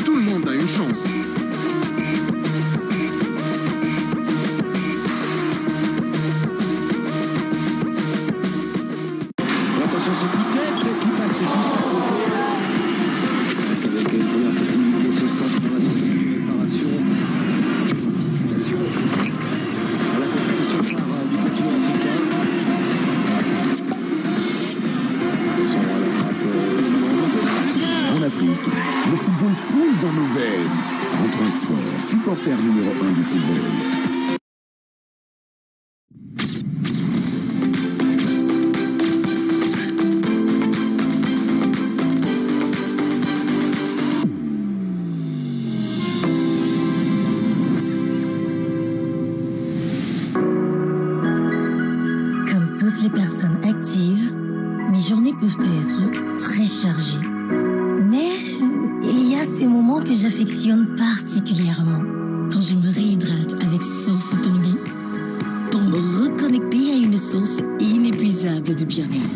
Tout le monde a une chance. Attention, ce coup de tête qui passe juste à côté. Avec une première possibilité, ce centre pour la réparation. Anticipation. À la compétition phare du continent africain. Attention à la frappe. En Afrique, le football coule dans nos veines. 33 Export, supporter numéro 1 du football. Comme toutes les personnes actives, mes journées peuvent être très chargées. Mais il y a ces moments que j'affectionne particulièrement. Quand je me réhydrate avec Source Tongi pour me reconnecter à une source inépuisable de bien-être.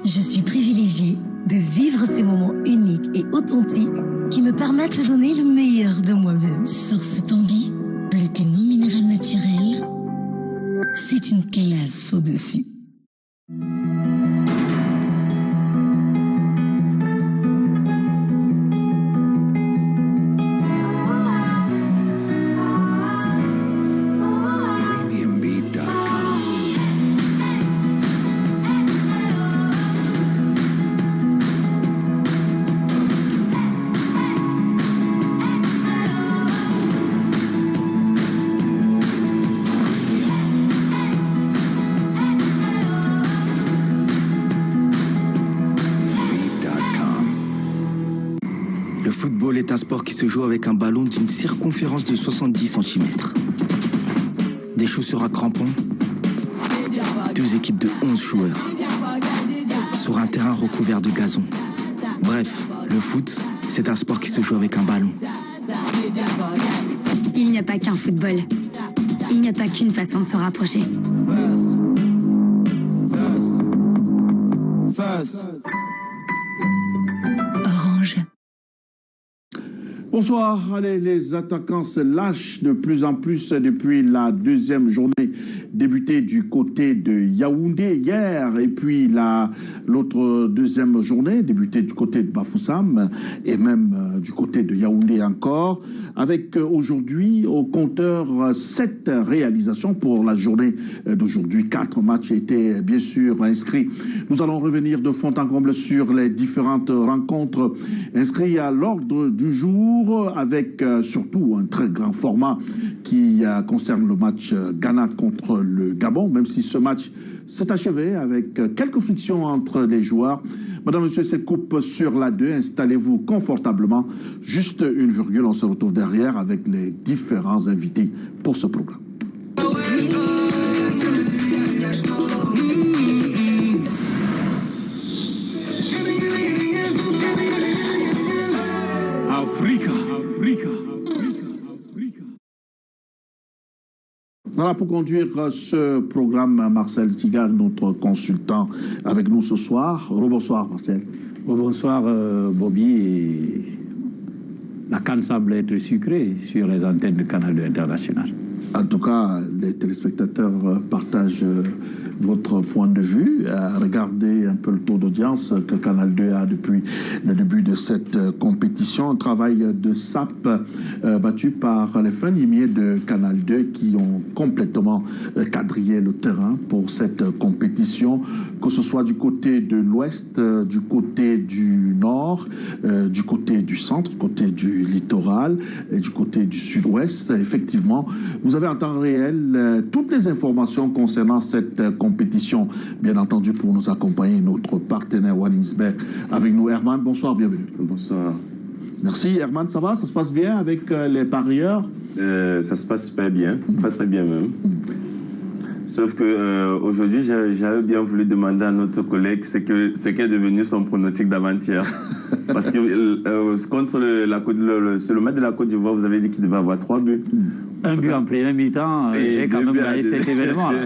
Je suis privilégiée de vivre ces moments uniques et authentiques qui me permettent de donner le meilleur de moi-même. Source Tongi, plus que non minéral naturel, c'est une classe au-dessus. Le football est un sport qui se joue avec un ballon d'une circonférence de 70 cm. Des chaussures à crampons, deux équipes de 11 joueurs, sur un terrain recouvert de gazon. Bref, le foot, c'est un sport qui se joue avec un ballon. Il n'y a pas qu'un football. Il n'y a pas qu'une façon de se rapprocher. Orange. Bonsoir. Allez, les attaquants se lâchent de plus en plus depuis la deuxième journée débutée du côté de Yaoundé hier et puis l'autre deuxième journée débutée du côté de Bafoussam et même du côté de Yaoundé encore, avec aujourd'hui au compteur 7 réalisations pour la journée d'aujourd'hui. 4 matchs étaient bien sûr inscrits. Nous allons revenir de fond en comble sur les différentes rencontres inscrites à l'ordre du jour, avec surtout un très grand format qui concerne le match Ghana contre le Gabon, même si ce match s'est achevé avec quelques frictions entre les joueurs. Madame, Monsieur, cette coupe sur la 2, installez-vous confortablement. Juste une virgule, on se retrouve derrière avec les différents invités pour ce programme. Voilà, pour conduire ce programme, Marcel Tigal, notre consultant, avec nous ce soir. Rebonsoir, Marcel. Bonsoir, Bobby. Et la CAN semble être sucrée sur les antennes de Canal 2 International. En tout cas, les téléspectateurs partagent votre point de vue. Regardez un peu le taux d'audience que Canal 2 a depuis le début de cette compétition. Un travail de sape battu par les fins limiers de Canal 2 qui ont complètement quadrillé le terrain pour cette compétition, que ce soit du côté de l'ouest, du côté du nord, du côté du centre, du côté du littoral et du côté du sud-ouest. Effectivement, vous avez en temps réel toutes les informations concernant cette compétition. Bien entendu, pour nous accompagner, notre partenaire Wallinsberg avec nous. Herman, bonsoir, bienvenue. Bonsoir. Merci. Herman, ça va? Ça se passe bien avec les parieurs? Ça se passe super bien, très très bien même. Sauf que aujourd'hui, j'avais bien voulu demander à notre collègue ce qu'est devenu son pronostic d'avant-hier. Parce que contre le match de la Côte d'Ivoire, vous avez dit qu'il devait avoir 3 buts. Un but en premier mi-temps, j'ai quand même gagné cet événement-là.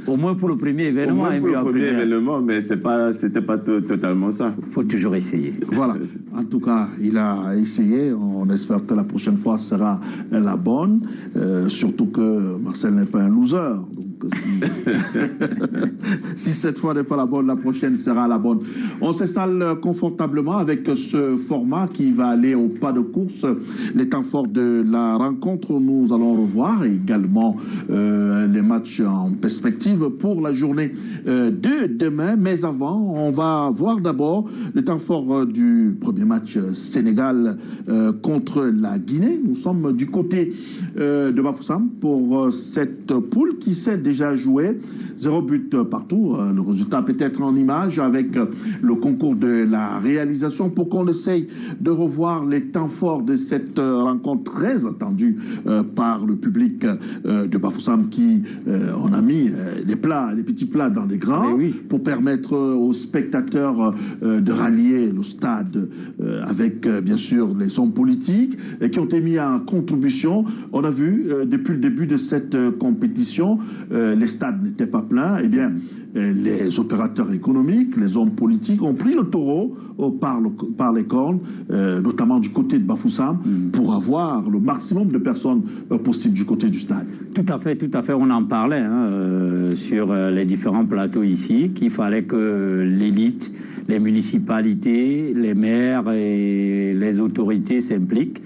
Au moins pour le premier événement, un but en premier événement, mais c'était pas totalement ça. Il faut toujours essayer. Voilà. En tout cas, il a essayé. On espère que la prochaine fois sera la bonne. Surtout que Marcel n'est pas un loser. Donc, si cette fois n'est pas la bonne, la prochaine sera la bonne. On s'installe confortablement avec ce format qui va aller au pas de course. Les temps forts de la rencontre, nous allons revoir également les matchs en perspective pour la journée de demain. Mais avant, on va voir d'abord les temps forts du premier match Sénégal contre la Guinée. Nous sommes du côté de Bafoussam pour cette poule qui s'est déjà jouée. 0 but partout. Le résultat peut être en image avec le concours de la réalisation pour qu'on essaye de revoir les temps forts de cette rencontre très attendue par le public de Bafoussam qui on a mis les petits plats dans les grands pour permettre aux spectateurs de rallier le stade avec bien sûr les hommes politiques qui ont été mis en contribution. On a vu depuis le début de cette compétition, les stades n'étaient pas pleins. Eh bien, les opérateurs économiques, les hommes politiques ont pris le taureau par les cornes, notamment du côté de Bafoussam, pour avoir le maximum de personnes possibles du côté du stade. Tout à fait. On en parlait sur les différents plateaux ici, qu'il fallait que l'élite, les municipalités, les maires et les autorités s'impliquent.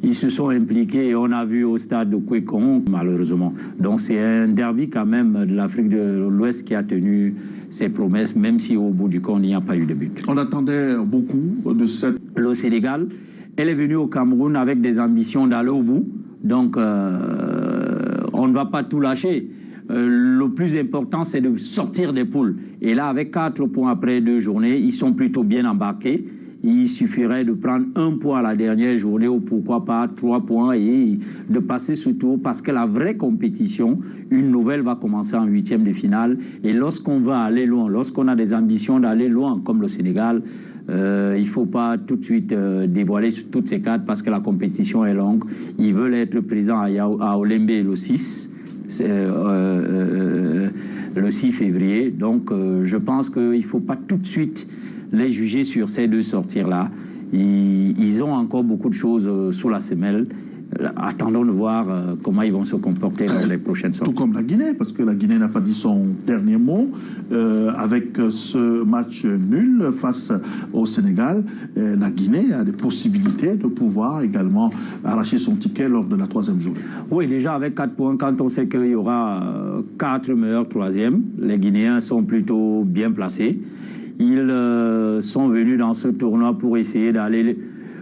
Ils se sont impliqués et on a vu au stade de Kwekong, malheureusement. Donc c'est un derby quand même de l'Afrique de l'Ouest qui a tenu ses promesses, même si au bout du compte, il n'y a pas eu de but. On attendait beaucoup de cette... Le Sénégal, elle est venue au Cameroun avec des ambitions d'aller au bout. Donc on ne va pas tout lâcher. Le plus important, c'est de sortir des poules. Et là, avec 4 points après 2 journées, ils sont plutôt bien embarqués. Il suffirait de prendre 1 point à la dernière journée ou pourquoi pas 3 points et de passer ce tour parce que la vraie compétition, une nouvelle va commencer en 8e de finale. Et lorsqu'on va aller loin, lorsqu'on a des ambitions d'aller loin comme le Sénégal, il ne faut pas tout de suite dévoiler toutes ces cartes parce que la compétition est longue. Ils veulent être présents à Olembe le 6. Le 6 février. Donc je pense qu'il ne faut pas tout de suite les juger sur ces 2 sorties-là. Ils ont encore beaucoup de choses sous la semelle. Attendons de voir comment ils vont se comporter dans les prochaines sorties. Tout comme la Guinée, parce que la Guinée n'a pas dit son dernier mot. Avec ce match nul face au Sénégal, la Guinée a des possibilités de pouvoir également arracher son ticket lors de la 3e journée. Oui, déjà avec 4 points, quand on sait qu'il y aura 4 meilleurs 3e, les Guinéens sont plutôt bien placés. Ils sont venus dans ce tournoi pour essayer d'aller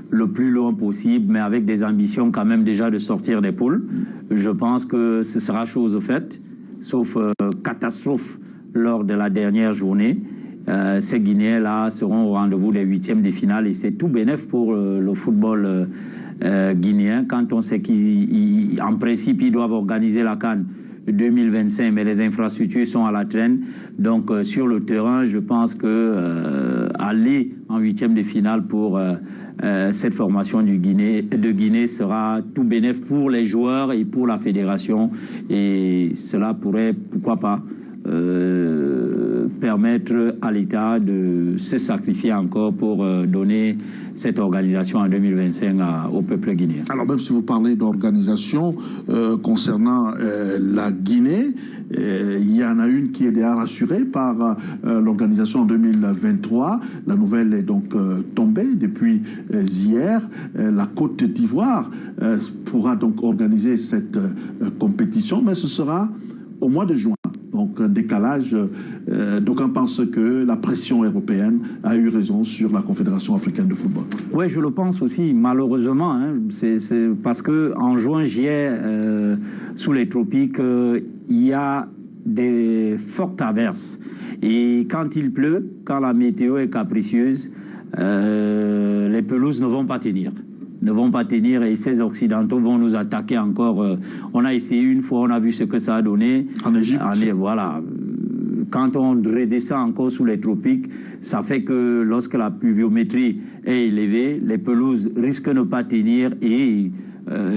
le plus loin possible, mais avec des ambitions quand même déjà de sortir des poules. Je pense que ce sera chose faite, sauf catastrophe lors de la dernière journée. Ces Guinéens-là seront au rendez-vous des 8e de finale et c'est tout bénef pour le football guinéen quand on sait qu'en principe ils doivent organiser la CAN 2025, mais les infrastructures sont à la traîne. Donc sur le terrain, je pense que aller en 8e de finale pour cette formation de Guinée sera tout bénéf pour les joueurs et pour la fédération. Et cela pourrait, pourquoi pas, permettre à l'État de se sacrifier encore pour donner cette organisation en 2025 au peuple guinéen. Alors même si vous parlez d'organisation concernant la Guinée, il y en a une qui est déjà rassurée par l'organisation en 2023. La nouvelle est donc tombée depuis hier. La Côte d'Ivoire pourra donc organiser cette compétition, mais ce sera au mois de juin. Donc un décalage, d'aucuns pensent que la pression européenne a eu raison sur la Confédération africaine de football. Oui, je le pense aussi, malheureusement. C'est parce qu'en juin, juillet, sous les tropiques, il y a des fortes averses. Et quand il pleut, quand la météo est capricieuse, les pelouses ne vont pas tenir. ne vont pas tenir et ces Occidentaux vont nous attaquer encore. On a essayé une fois, on a vu ce que ça a donné. En Égypte. Voilà. Quand on redescend encore sous les tropiques, ça fait que lorsque la pluviométrie est élevée, les pelouses risquent de ne pas tenir et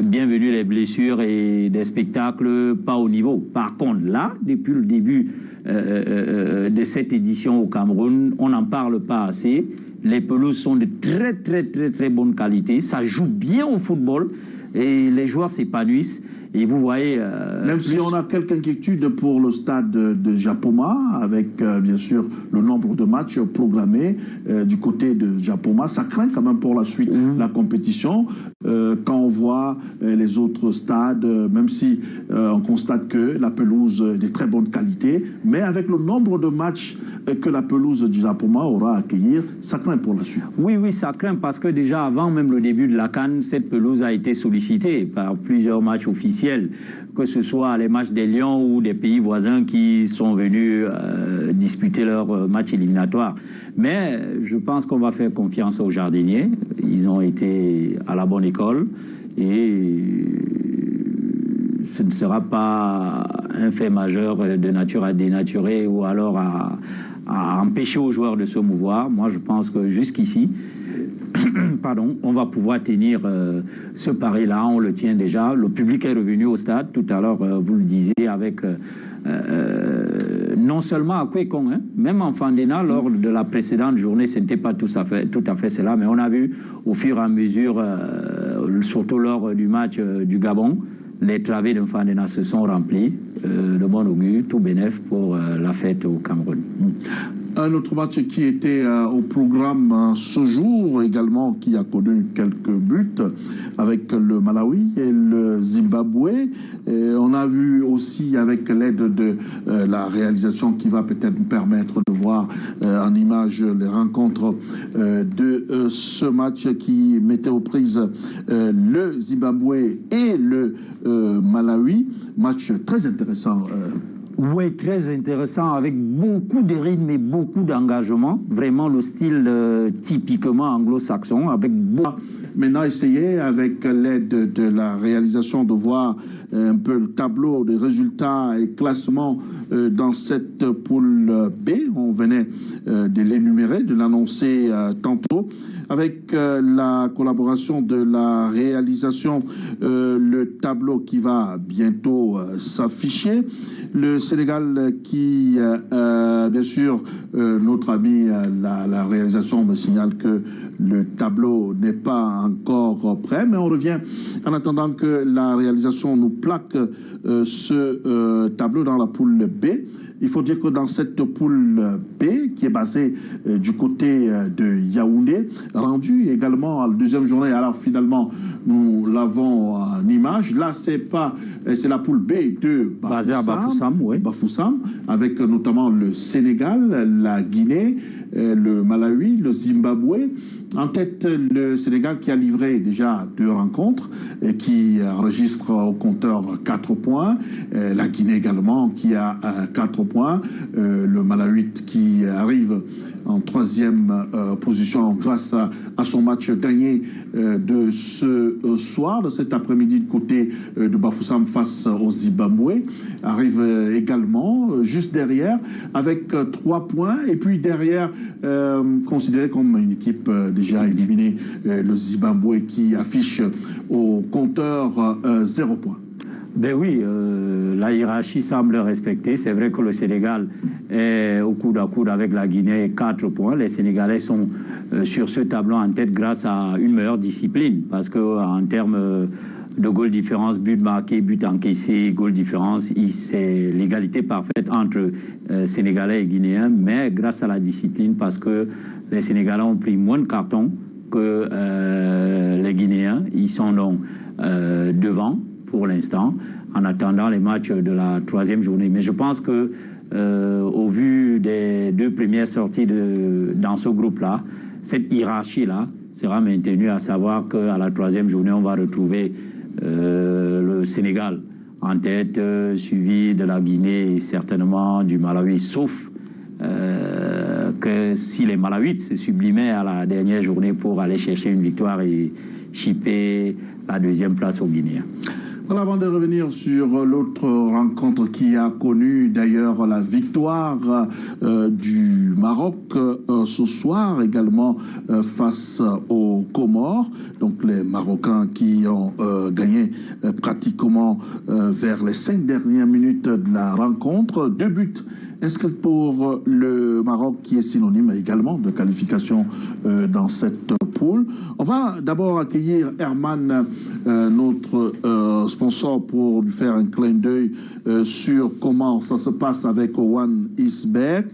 bienvenue les blessures et des spectacles pas au niveau. Par contre, là, depuis le début de cette édition au Cameroun, on n'en parle pas assez. Les pelouses sont de très, très, très, très bonne qualité. Ça joue bien au football et les joueurs s'épanouissent. Et vous voyez... Même si on a quelques inquiétudes pour le stade de Japoma, avec bien sûr le nombre de matchs programmés du côté de Japoma, ça craint quand même pour la suite la compétition. Quand on voit les autres stades, même si on constate que la pelouse est de très bonne qualité, mais avec le nombre de matchs que la pelouse du Japoma aura à accueillir, ça craint pour la suite. Oui, ça craint parce que déjà avant même le début de la CAN, cette pelouse a été sollicitée par plusieurs matchs officiels, que ce soit les matchs des Lions ou des pays voisins qui sont venus disputer leur match éliminatoire. Mais je pense qu'on va faire confiance aux jardiniers. Ils ont été à la bonne école et ce ne sera pas un fait majeur de nature à dénaturer ou alors à empêcher aux joueurs de se mouvoir. Moi, je pense que jusqu'ici, on va pouvoir tenir ce pari-là. On le tient déjà. Le public est revenu au stade. Tout à l'heure, vous le disiez, avec non seulement à Kwekong, même en Fandena, lors de la précédente journée, ce n'était pas tout à fait cela, mais on a vu au fur et à mesure, surtout lors du match du Gabon, les travées de Fandena se sont remplis. De bon augure, tout bénef pour la fête au Cameroun. Un autre match qui était au programme ce jour également, qui a connu quelques buts avec le Malawi et le Zimbabwe. Et on a vu aussi avec l'aide de la réalisation qui va peut-être nous permettre de voir en image les rencontres de ce match qui mettait aux prises le Zimbabwe et le Malawi. Match très intéressant. Oui, très intéressant, avec beaucoup de rythme et beaucoup d'engagement. Vraiment le style typiquement anglo-saxon, avec beaucoup... Maintenant, essayer avec l'aide de la réalisation de voir un peu le tableau des résultats et classements dans cette poule B. On venait de l'énumérer, de l'annoncer tantôt. Avec la collaboration de la réalisation, le tableau qui va bientôt s'afficher. Le Sénégal qui, bien sûr, notre ami, la réalisation me signale que le tableau n'est pas encore prêt, mais on revient en attendant que la réalisation nous plaque ce tableau dans la poule B. Il faut dire que dans cette poule B, qui est basée du côté de Yaoundé, rendue également à la deuxième journée, alors finalement, nous l'avons en image. Là, c'est la poule B de Bafoussam, avec notamment le Sénégal, la Guinée, le Malawi, le Zimbabwe. En tête, le Sénégal qui a livré déjà 2 rencontres et qui enregistre au compteur 4 points. La Guinée également qui a 4 points. Le Malawi qui arrive en 3e position grâce à son match gagné de ce soir, de cet après-midi, de côté de Bafoussam face au Zimbabwe. Arrive également juste derrière avec 3 points. Et puis derrière, considéré comme une équipe déjà éliminée, le Zimbabwe qui affiche au compteur 0 points. Ben oui, la hiérarchie semble respectée. C'est vrai que le Sénégal est au coude à coude avec la Guinée, 4 points. Les Sénégalais sont sur ce tableau en tête grâce à une meilleure discipline. Parce qu'en termes de goal différence, but marqué, but encaissé, goal différence, c'est l'égalité parfaite entre Sénégalais et Guinéens. Mais grâce à la discipline, parce que les Sénégalais ont pris moins de cartons que les Guinéens. Ils sont donc devant pour l'instant, en attendant les matchs de la 3e journée. Mais je pense que, au vu des 2 premières sorties dans ce groupe-là, cette hiérarchie-là sera maintenue, à savoir qu'à la 3e journée, on va retrouver le Sénégal en tête, suivi de la Guinée et certainement du Malawi, sauf que si les Malawites se sublimaient à la dernière journée pour aller chercher une victoire et chipper la deuxième place aux Guinéens. Voilà, avant de revenir sur l'autre rencontre qui a connu d'ailleurs la victoire du Maroc ce soir, également face aux Comores. Donc les Marocains qui ont gagné pratiquement vers les 5 dernières minutes de la rencontre. 2 buts inscrits pour le Maroc qui est synonyme également de qualification dans cette poule. On va d'abord accueillir Herman, notre sponsor, pour lui faire un clin d'œil sur comment ça se passe avec One Isbet.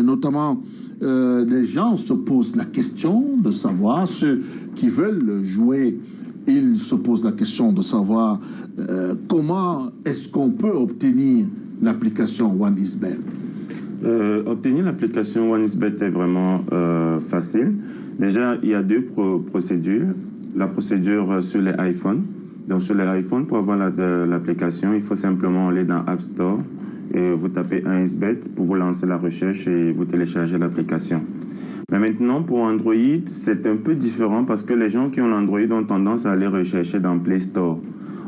Notamment, les gens se posent la question de savoir, ceux qui veulent jouer, ils se posent la question de savoir comment est-ce qu'on peut obtenir l'application One Isbet. Obtenir l'application One Isbet est vraiment facile. Déjà, il y a 2 procédures. La procédure sur les iPhones. Donc, sur les iPhones, pour avoir l'application, il faut simplement aller dans App Store et vous tapez 1xBet pour vous lancer la recherche et vous télécharger l'application. Mais maintenant, pour Android, c'est un peu différent parce que les gens qui ont l'Android ont tendance à aller rechercher dans Play Store.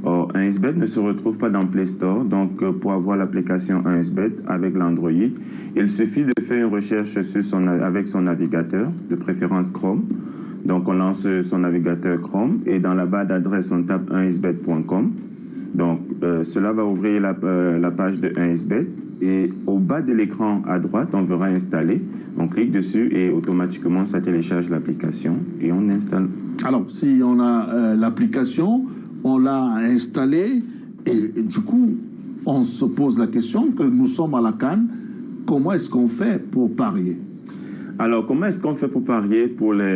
Or, 1xBet ne se retrouve pas dans Play Store, donc pour avoir l'application 1xBet avec l'Android, il suffit de faire une recherche avec son navigateur, de préférence Chrome. Donc on lance son navigateur Chrome et dans la barre d'adresse on tape 1xBet.com. Donc cela va ouvrir la page de 1xBet et au bas de l'écran à droite on verra installer. On clique dessus et automatiquement ça télécharge l'application et on installe. Alors si on a l'application, on l'a installée et du coup on se pose la question que nous sommes à la CAN, comment est-ce qu'on fait pour parier? Alors, comment est-ce qu'on fait pour parier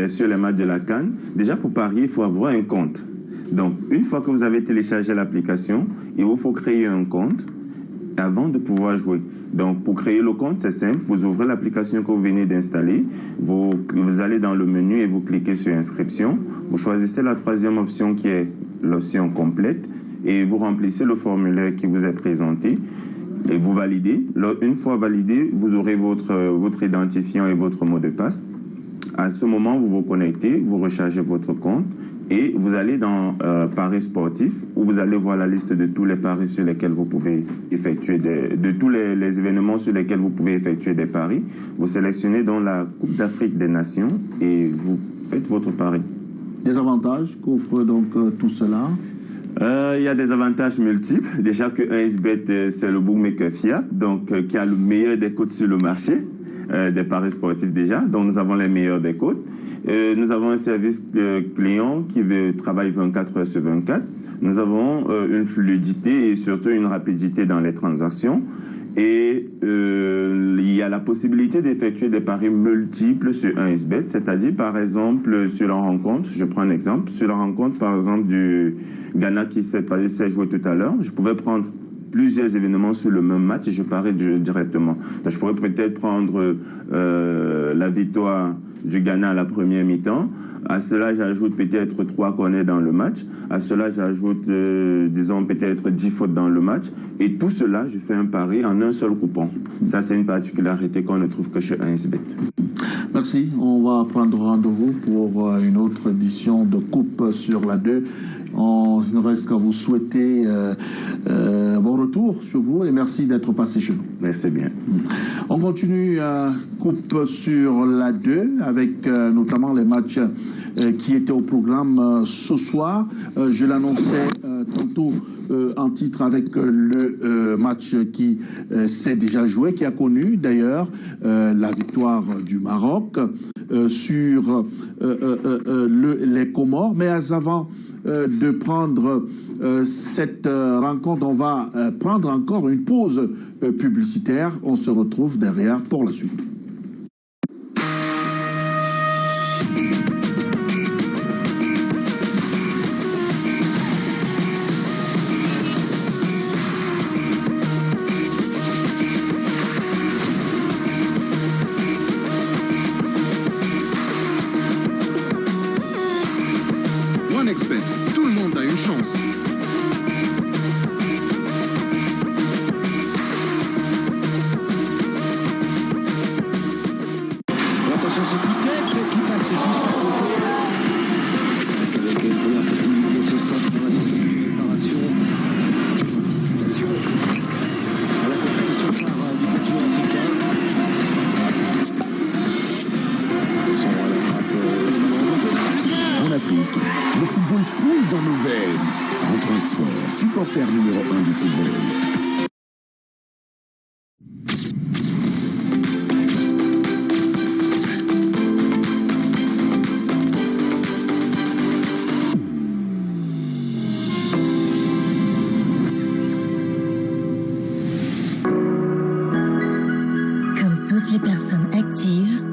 sur les matchs de la CAN? Déjà, pour parier, il faut avoir un compte. Donc, une fois que vous avez téléchargé l'application, il vous faut créer un compte avant de pouvoir jouer. Donc, pour créer le compte, c'est simple. Vous ouvrez l'application que vous venez d'installer. Vous allez dans le menu et vous cliquez sur Inscription. Vous choisissez la 3e option qui est l'option complète et vous remplissez le formulaire qui vous est présenté. Et vous validez. Une fois validé, vous aurez votre identifiant et votre mot de passe. À ce moment, vous vous connectez, vous rechargez votre compte et vous allez dans Paris sportifs où vous allez voir la liste de tous les paris sur lesquels vous pouvez effectuer de tous les événements sur lesquels vous pouvez effectuer des paris. Vous sélectionnez donc la Coupe d'Afrique des Nations et vous faites votre pari. Les avantages qu'offre donc tout cela? Il y a des avantages multiples. Déjà que 1xBet, c'est le bookmaker fiable, donc qui a le meilleur des cotes sur le marché, des paris sportifs déjà. Donc nous avons les meilleurs des cotes. Nous avons un service client qui travaille 24 heures sur 24. Nous avons une fluidité et surtout une rapidité dans les transactions. Et il y a la possibilité d'effectuer des paris multiples sur 1xBet, c'est-à-dire par exemple sur la rencontre, je prends un exemple, sur la rencontre par exemple du Ghana qui s'est joué tout à l'heure, je pouvais prendre plusieurs événements sur le même match et je parie directement. Donc, je pourrais peut-être prendre la victoire du Ghana à la première mi-temps. À cela, j'ajoute peut-être 3 corners dans le match. À cela, j'ajoute, disons, peut-être 10 fautes dans le match. Et tout cela, je fais un pari en un seul coupon. Ça, c'est une particularité qu'on ne trouve que chez 1xBet. Merci. On va prendre rendez-vous pour une autre édition de Coupe sur la 2. On ne reste qu'à vous souhaiter bon retour chez vous et merci d'être passé chez nous. Merci bien. On continue Coupe sur la 2 avec notamment les matchs qui étaient au programme ce soir. Je l'annonçais tantôt en titre avec le match qui s'est déjà joué, qui a connu d'ailleurs la victoire du Maroc sur les Comores. Mais avant de prendre cette rencontre, on va prendre encore une pause publicitaire. On se retrouve derrière pour la suite. OneXBet, tout le monde a une chance. supporter numéro 1 du football. Comme toutes les personnes actives,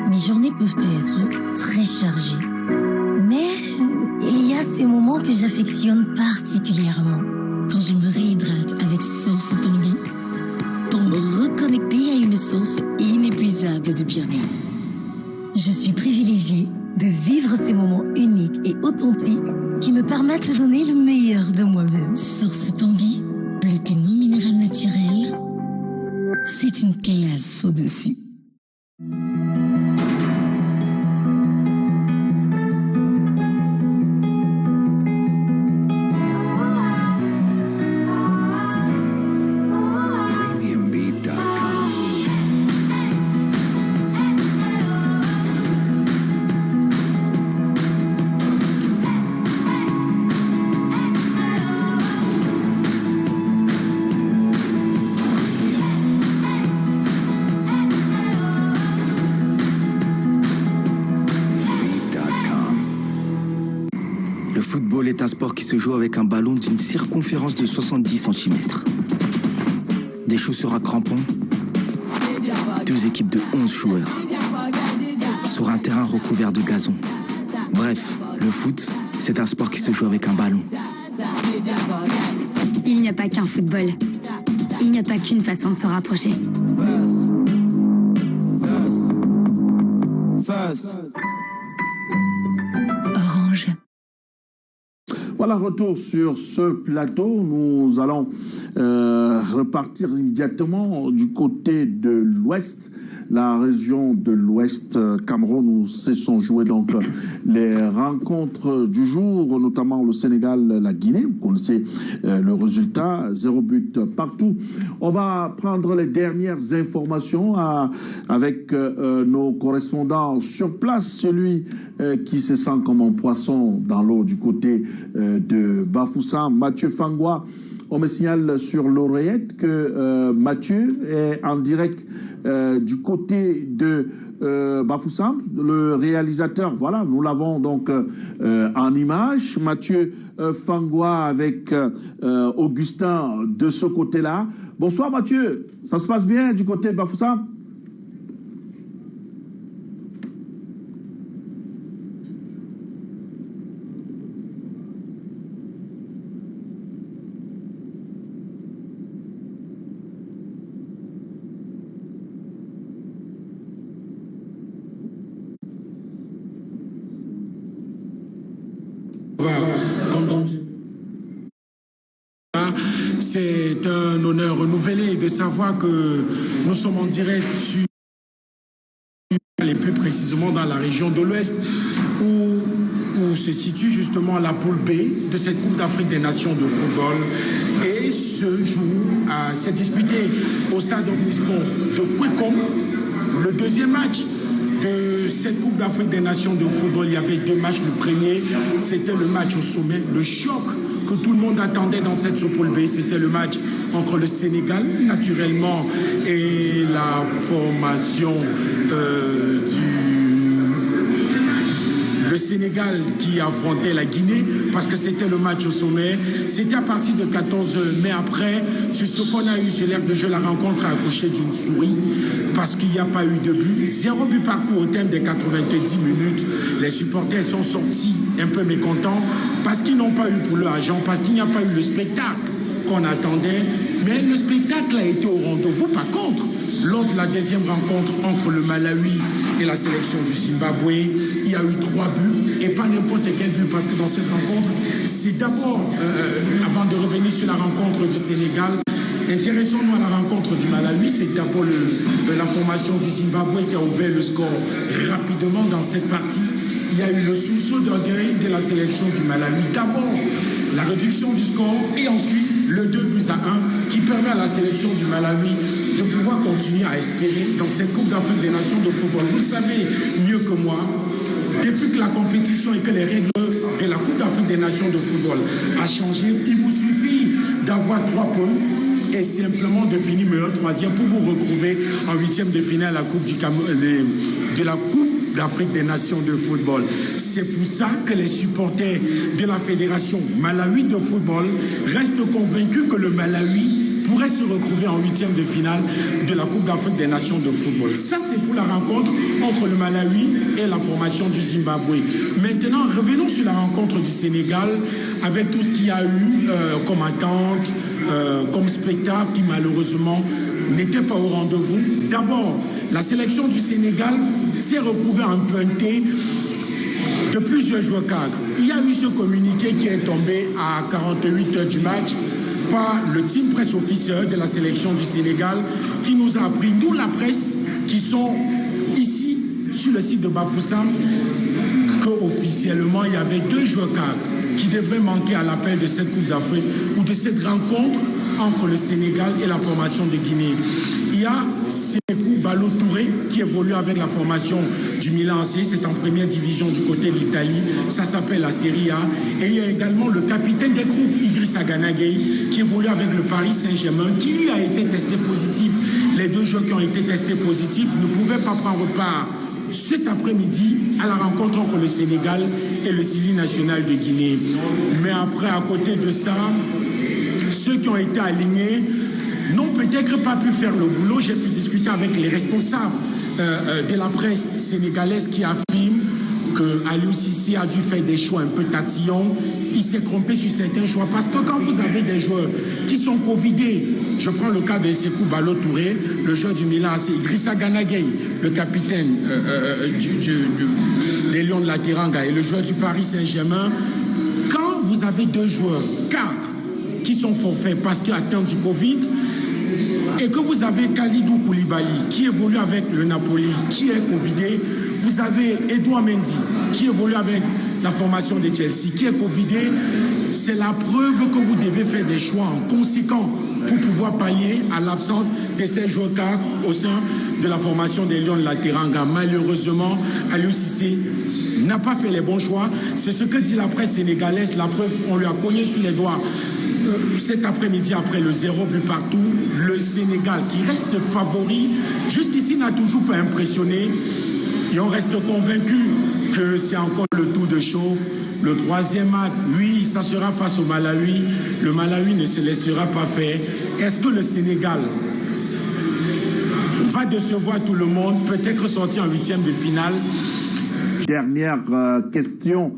mes journées peuvent être très chargées. Mais il y a ces moments que j'affectionne particulièrement. Quand je me réhydrate avec Source Tanguy pour me reconnecter à une source inépuisable de bien-être. Je suis privilégiée de vivre ces moments uniques et authentiques qui me permettent de donner le meilleur de moi-même. Source Tanguy, plus qu'une eau minérale naturelle, c'est une classe au-dessus. Le football est un sport qui se joue avec un ballon d'une circonférence de 70 cm. Des chaussures à crampons, deux équipes de 11 joueurs, sur un terrain recouvert de gazon. Bref, le foot, c'est un sport qui se joue avec un ballon. Il n'y a pas qu'un football. Il n'y a pas qu'une façon de se rapprocher. Orange. Voilà, retour sur ce plateau. Nous allons repartir immédiatement du côté de l'Ouest, la région de l'Ouest Cameroun, où se sont jouées donc les rencontres du jour, notamment le Sénégal, la Guinée. Vous connaissez le résultat, 0 but partout. On va prendre les dernières informations avec nos correspondants sur place, celui qui se sent comme un poisson dans l'eau du côté de Bafoussam, Mathieu Fangwa. On me signale sur l'oreillette que Mathieu est en direct du côté de Bafoussam, le réalisateur. Voilà, nous l'avons donc en image. Mathieu Fangwa avec Augustin de ce côté-là. Bonsoir Mathieu, ça se passe bien du côté de Bafoussam? C'est un honneur renouvelé de savoir que nous sommes en direct sur et plus précisément dans la région de l'Ouest où se situe justement la poule B de cette Coupe d'Afrique des Nations de football. Et ce jour s'est disputé au stade omnisport de Kwekom le deuxième match de cette Coupe d'Afrique des Nations de football. Il y avait deux matchs. Le premier, c'était le match au sommet, le choc que tout le monde attendait dans cette poule B. C'était le match entre le Sénégal, naturellement, et la formation le Sénégal qui affrontait la Guinée, parce que c'était le match au sommet. C'était à partir de 14 mai. Après, sur ce qu'on a eu sur l'aire de jeu, la rencontre a accouché d'une souris, parce qu'il n'y a pas eu de but. 0 but partout au terme des 90 minutes. Les supporters sont sortis un peu mécontents, parce qu'ils n'ont pas eu pour leur argent, parce qu'il n'y a pas eu le spectacle qu'on attendait. Mais le spectacle a été au rendez-vous. Par contre, lors de la deuxième rencontre entre le Malawi et la sélection du Zimbabwe, il y a eu 3 buts, et pas n'importe quel but, parce que dans cette rencontre, c'est d'abord, avant de revenir sur la rencontre du Sénégal, intéressons-nous à la rencontre du Malawi. C'est d'abord la formation du Zimbabwe qui a ouvert le score rapidement dans cette partie. Il y a eu le sursaut d'orgueil de la sélection du Malawi. D'abord, la réduction du score, et ensuite le 2-1 qui permet à la sélection du Malawi de pouvoir continuer à espérer dans cette Coupe d'Afrique des Nations de football. Vous le savez mieux que moi, depuis que la compétition et que les règles de la Coupe d'Afrique des Nations de football a changé, il vous suffit d'avoir 3 points et simplement de finir meilleur troisième pour vous retrouver en 8e de finale à la Coupe de la Coupe d'Afrique des Nations de football. C'est pour ça que les supporters de la Fédération Malawi de football restent convaincus que le Malawi pourrait se retrouver en 8e de finale de la Coupe d'Afrique des Nations de football. Ça, c'est pour la rencontre entre le Malawi et la formation du Zimbabwe. Maintenant, revenons sur la rencontre du Sénégal avec tout ce qu'il y a eu comme attente, comme spectacle qui malheureusement n'était pas au rendez-vous. D'abord, la sélection du Sénégal s'est retrouvée empruntée de plusieurs joueurs cadres. Il y a eu ce communiqué qui est tombé à 48 heures du match par le team presse officiel de la sélection du Sénégal qui nous a appris, nous la presse qui sont ici sur le site de Bafoussam, qu'officiellement il y avait 2 joueurs cadres qui devraient manquer à l'appel de cette Coupe d'Afrique ou de cette rencontre entre le Sénégal et la formation de Guinée. Il y a Sékou Balo Touré qui évolue avec la formation du Milan AC, c'est en première division du côté de l'Italie, ça s'appelle la Serie A. Et il y a également le capitaine des groupes, Idrissa Gana Gueye, qui évolue avec le Paris Saint-Germain, qui lui a été testé positif. Les 2 joueurs qui ont été testés positifs ne pouvaient pas prendre part cet après-midi à la rencontre entre le Sénégal et le Sili national de Guinée. Mais après, à côté de ça, ceux qui ont été alignés n'ont peut-être pas pu faire le boulot. J'ai pu discuter avec les responsables de la presse sénégalaise qui affirment que Aliou Cissé a dû faire des choix un peu tatillons. Il s'est trompé sur certains choix parce que quand vous avez des joueurs qui sont covidés, je prends le cas de Sékou Balo Touré, le joueur du Milan, c'est Idrissa Gana Gueye, le capitaine des Lions de la Teranga et le joueur du Paris Saint-Germain. Quand vous avez 2 joueurs, 4 qui sont forfaits parce qu'ils atteignent du Covid, et que vous avez Kalidou Koulibaly qui évolue avec le Napoli, qui est covidé, vous avez Edouard Mendy qui évolue avec la formation de Chelsea, qui est covidé. C'est la preuve que vous devez faire des choix conséquents pour pouvoir pallier à l'absence de ces joueurs cadres au sein de la formation des Lions de la Teranga. Malheureusement, Aliou Cissé n'a pas fait les bons choix. C'est ce que dit la presse sénégalaise. La preuve, on lui a cogné sur les doigts cet après-midi après le 0 but partout. Le Sénégal, qui reste favori, jusqu'ici n'a toujours pas impressionné. Et on reste convaincu que c'est encore le tour de chauffe. Le 3e match, oui, ça sera face au Malawi. Le Malawi ne se laissera pas faire. Est-ce que le Sénégal va décevoir tout le monde, peut-être sortir en 8e de finale? Dernière question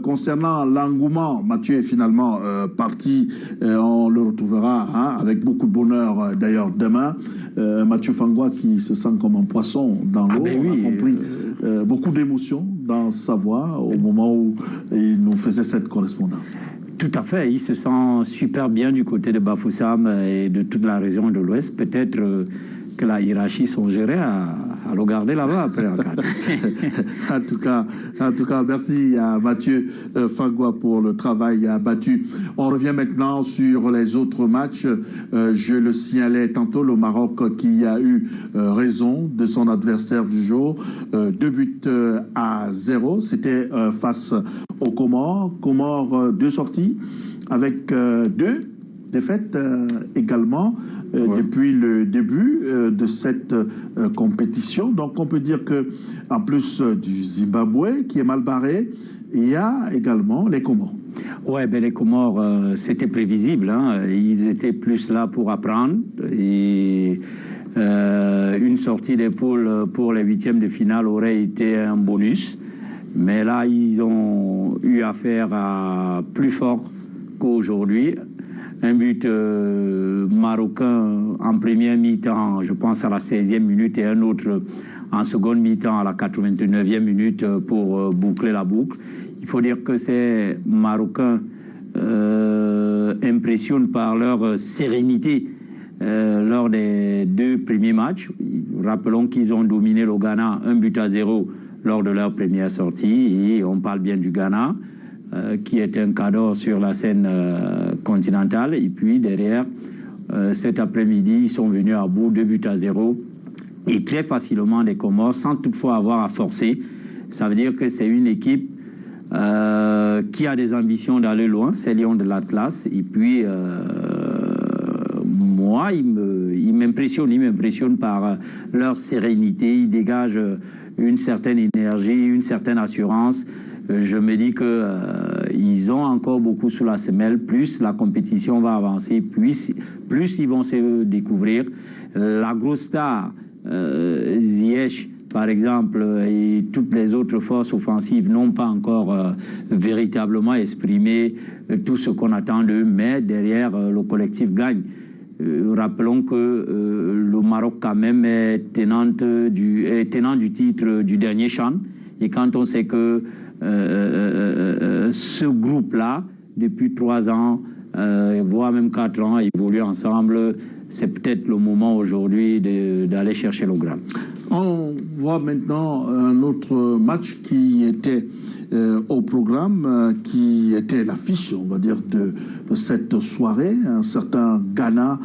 concernant l'engouement. Mathieu est finalement parti. On le retrouvera avec beaucoup de bonheur d'ailleurs demain. Mathieu Fangwa qui se sent comme un poisson dans l'eau. On a compris beaucoup d'émotions dans sa voix au moment où il nous faisait cette correspondance. Tout à fait, il se sent super bien du côté de Bafoussam et de toute la région de l'Ouest. Peut-être que la hiérarchie songerait à le garder là-bas après en cas. en tout cas, merci à Mathieu Fangwa pour le travail abattu. On revient maintenant sur les autres matchs. Je le signalais tantôt, le Maroc qui a eu raison de son adversaire du jour. 2 buts à 0. C'était face aux Comores. Comores, 2 sorties avec 2 défaites également. Depuis le début de cette compétition. Donc on peut dire que en plus du Zimbabwe qui est mal barré, il y a également les Comores. Ouais, ben les Comores, c'était prévisible. Hein. Ils étaient plus là pour apprendre. Et une sortie des poules pour les 8e de finale aurait été un bonus. Mais là, ils ont eu affaire à plus fort qu'aujourd'hui. Un but marocain en première mi-temps, je pense à la 16e minute, et un autre en seconde mi-temps à la 89e minute pour boucler la boucle. Il faut dire que ces Marocains impressionnent par leur sérénité lors des 2 premiers matchs. Rappelons qu'ils ont dominé le Ghana 1 but à 0 lors de leur première sortie, et on parle bien du Ghana. Qui est un cadeau sur la scène continentale. Et puis derrière, cet après-midi, ils sont venus à bout 2 buts à 0. Et très facilement, les Comores, sans toutefois avoir à forcer. Ça veut dire que c'est une équipe qui a des ambitions d'aller loin, c'est Lions de l'Atlas. Et puis, moi, ils m'impressionnent par leur sérénité. Ils dégagent une certaine énergie, une certaine assurance. Je me dis qu'ils ont encore beaucoup sous la semelle. Plus la compétition va avancer, plus ils vont se découvrir. La grosse star, Ziyech, par exemple, et toutes les autres forces offensives n'ont pas encore véritablement exprimé tout ce qu'on attend d'eux, mais derrière, le collectif gagne. Rappelons que le Maroc, quand même, est tenant du titre du dernier CHAN. Et quand on sait que ce groupe-là, depuis 3 ans, voire même 4 ans, évolue ensemble, c'est peut-être le moment aujourd'hui d'aller chercher le Graal. On voit maintenant un autre match qui était au programme, qui était l'affiche, on va dire, de cette soirée. Un certain Ghana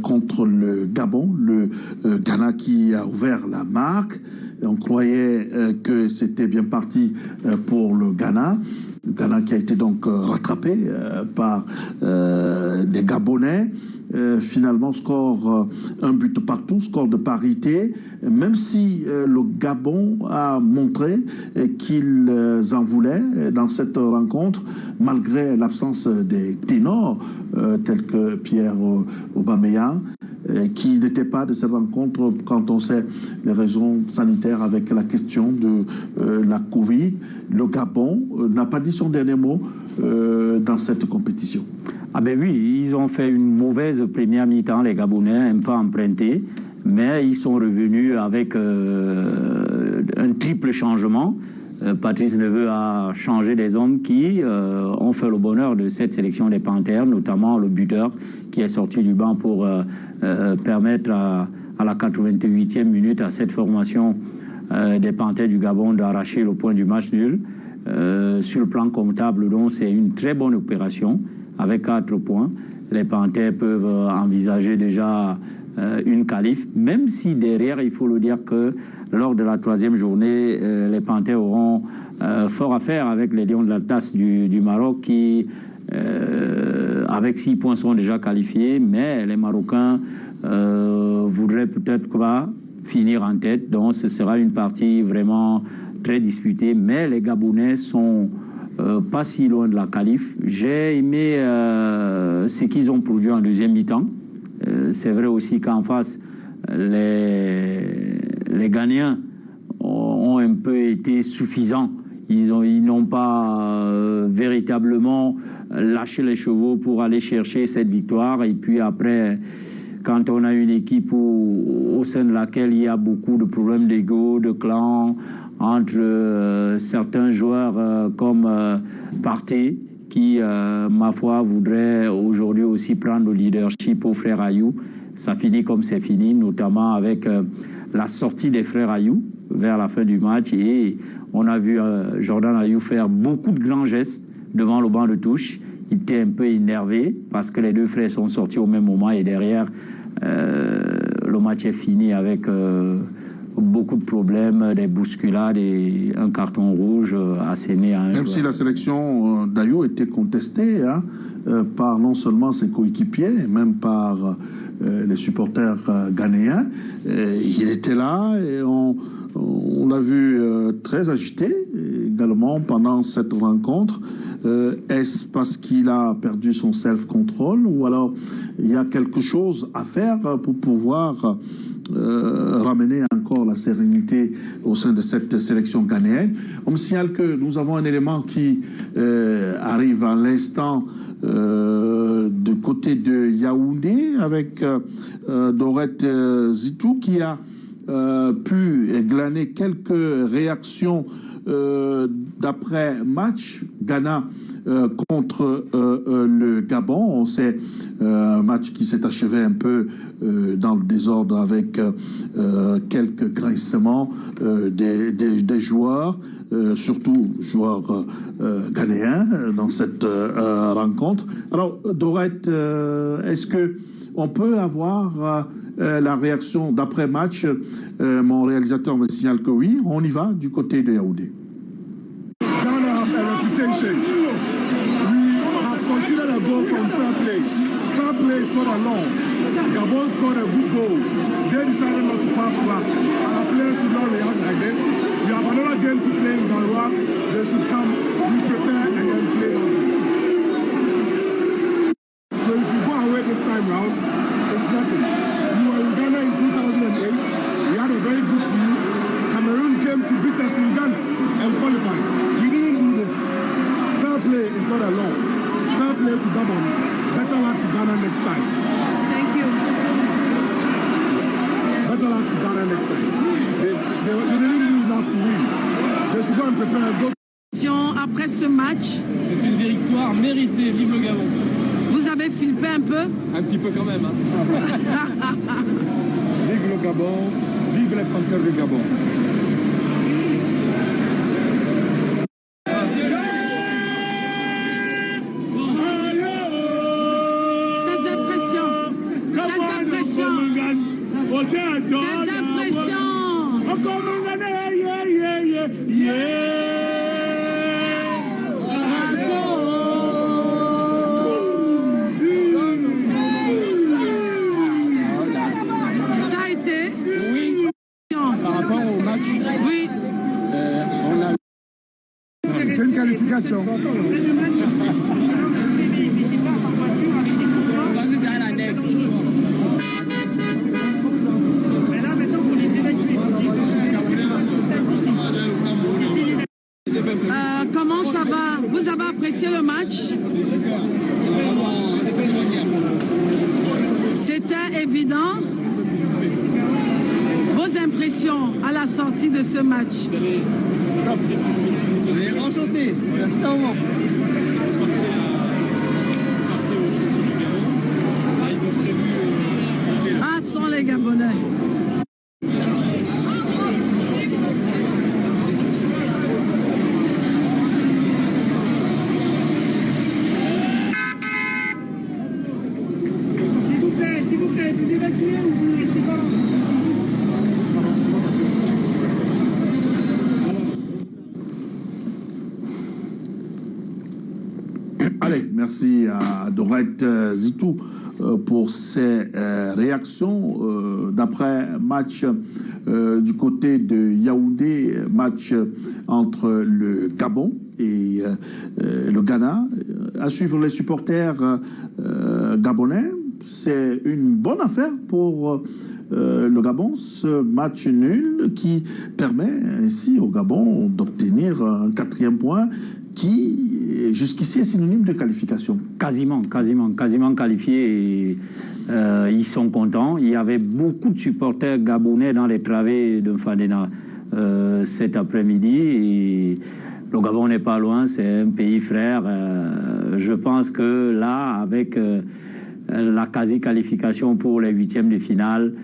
contre le Gabon. Le Ghana qui a ouvert la marque. On croyait que c'était bien parti pour le Ghana. Le Ghana qui a été donc rattrapé par des Gabonais. Finalement, score 1 but partout, score de parité, même si le Gabon a montré qu'ils en voulaient dans cette rencontre, malgré l'absence des ténors tels que Pierre Aubameyang, qui n'était pas de cette rencontre quand on sait les raisons sanitaires avec la question de la Covid. Le Gabon n'a pas dit son dernier mot dans cette compétition. Ah ben oui, ils ont fait une mauvaise première mi-temps, les Gabonais, un peu empruntés, mais ils sont revenus avec un triple changement. Patrice Neveu a changé des hommes qui ont fait le bonheur de cette sélection des Panthères, notamment le buteur qui est sorti du banc pour permettre à la 88e minute à cette formation des Panthères du Gabon d'arracher le point du match nul. Sur le plan comptable, donc, c'est une très bonne opération. Avec 4 points, les Panthères peuvent envisager déjà une qualif, même si derrière, il faut le dire que lors de la 3e journée, les Panthères auront fort à faire avec les Lions de l'Atlas du Maroc qui, avec 6 points, sont déjà qualifiés, mais les Marocains voudraient peut-être finir en tête, donc ce sera une partie vraiment très disputée, mais les Gabonais sont pas si loin de la qualif. J'ai aimé ce qu'ils ont produit en deuxième mi-temps. C'est vrai aussi qu'en face, les Ghanéens ont un peu été suffisants. Ils n'ont pas véritablement lâché les chevaux pour aller chercher cette victoire. Et puis après, quand on a une équipe au sein de laquelle il y a beaucoup de problèmes d'ego, de clans, entre certains joueurs comme Partey, qui, ma foi, voudrait aujourd'hui aussi prendre le leadership aux frères Ayou. Ça finit comme c'est fini, notamment avec la sortie des frères Ayou vers la fin du match. Et on a vu Jordan Ayou faire beaucoup de grands gestes devant le banc de touche. Il était un peu énervé parce que les 2 frères sont sortis au même moment et derrière, le match est fini avec beaucoup de problèmes, des bousculades et un carton rouge asséné à un Même joueur. si la sélection d'Ayou était contestée par non seulement ses coéquipiers, mais même par les supporters ghanéens, il était là et on l'a vu très agité également pendant cette rencontre. Est-ce parce qu'il a perdu son self-control ou alors il y a quelque chose à faire pour pouvoir ramener encore la sérénité au sein de cette sélection ghanéenne? On me signale que nous avons un élément qui arrive à l'instant du côté de Yaoundé avec Dorette Zitou qui a pu glaner quelques réactions d'après-match. Ghana contre le Gabon. On sait un match qui s'est achevé un peu dans le désordre avec quelques grincements des joueurs, surtout joueurs ghanéens dans cette rencontre. Alors, Dorette, est-ce que on peut avoir la réaction d'après-match? Mon réalisateur me signale que oui, on y va du côté de Yaoundé. situation. We have considered a goal from fair play. Fair play is not allowed. Gabon scored a good goal. They decided not to pass to us. Our players should not react like this. We have another game to play in Garoua. They should come, we prepare, and then play on. So if you go away this time round, it's nothing. We were in Ghana in 2008. We had a very good team. Cameroon came to beat us in Ghana and qualified. We didn't do this. Fair play is not allowed. Fair play to Gabon. Better luck to Ghana next time. Thank you. Better luck to Ghana next time. They didn't do enough to win. They should go and prepare and go. Après ce match, c'est une victoire méritée. Vive le Gabon. Vous avez flippé un peu? Un petit peu quand même. Hein. Vive le Gabon. Vive les Panthères du Gabon. Ça a été? Oui. Par rapport au match? Oui. C'est une qualification. Comment ça va? Vous avez apprécié le match? C'était évident. Vos impressions à la sortie de ce match? Enchanté, c'est un super moment. Ah, sont les Gabonais. Allez, merci à Dorette Zitou pour ses réactions d'après match du côté de Yaoundé, match entre le Gabon et le Ghana. À suivre les supporters gabonais, c'est une bonne affaire pour le Gabon, ce match nul qui permet ainsi au Gabon d'obtenir un 4e point qui, jusqu'ici, est synonyme de qualification. Quasiment qualifié. Et, ils sont contents. Il y avait beaucoup de supporters gabonais dans les travées de Fadena cet après-midi. Et le Gabon n'est pas loin, c'est un pays frère. Je pense que là, avec la quasi-qualification pour les 8e de finale,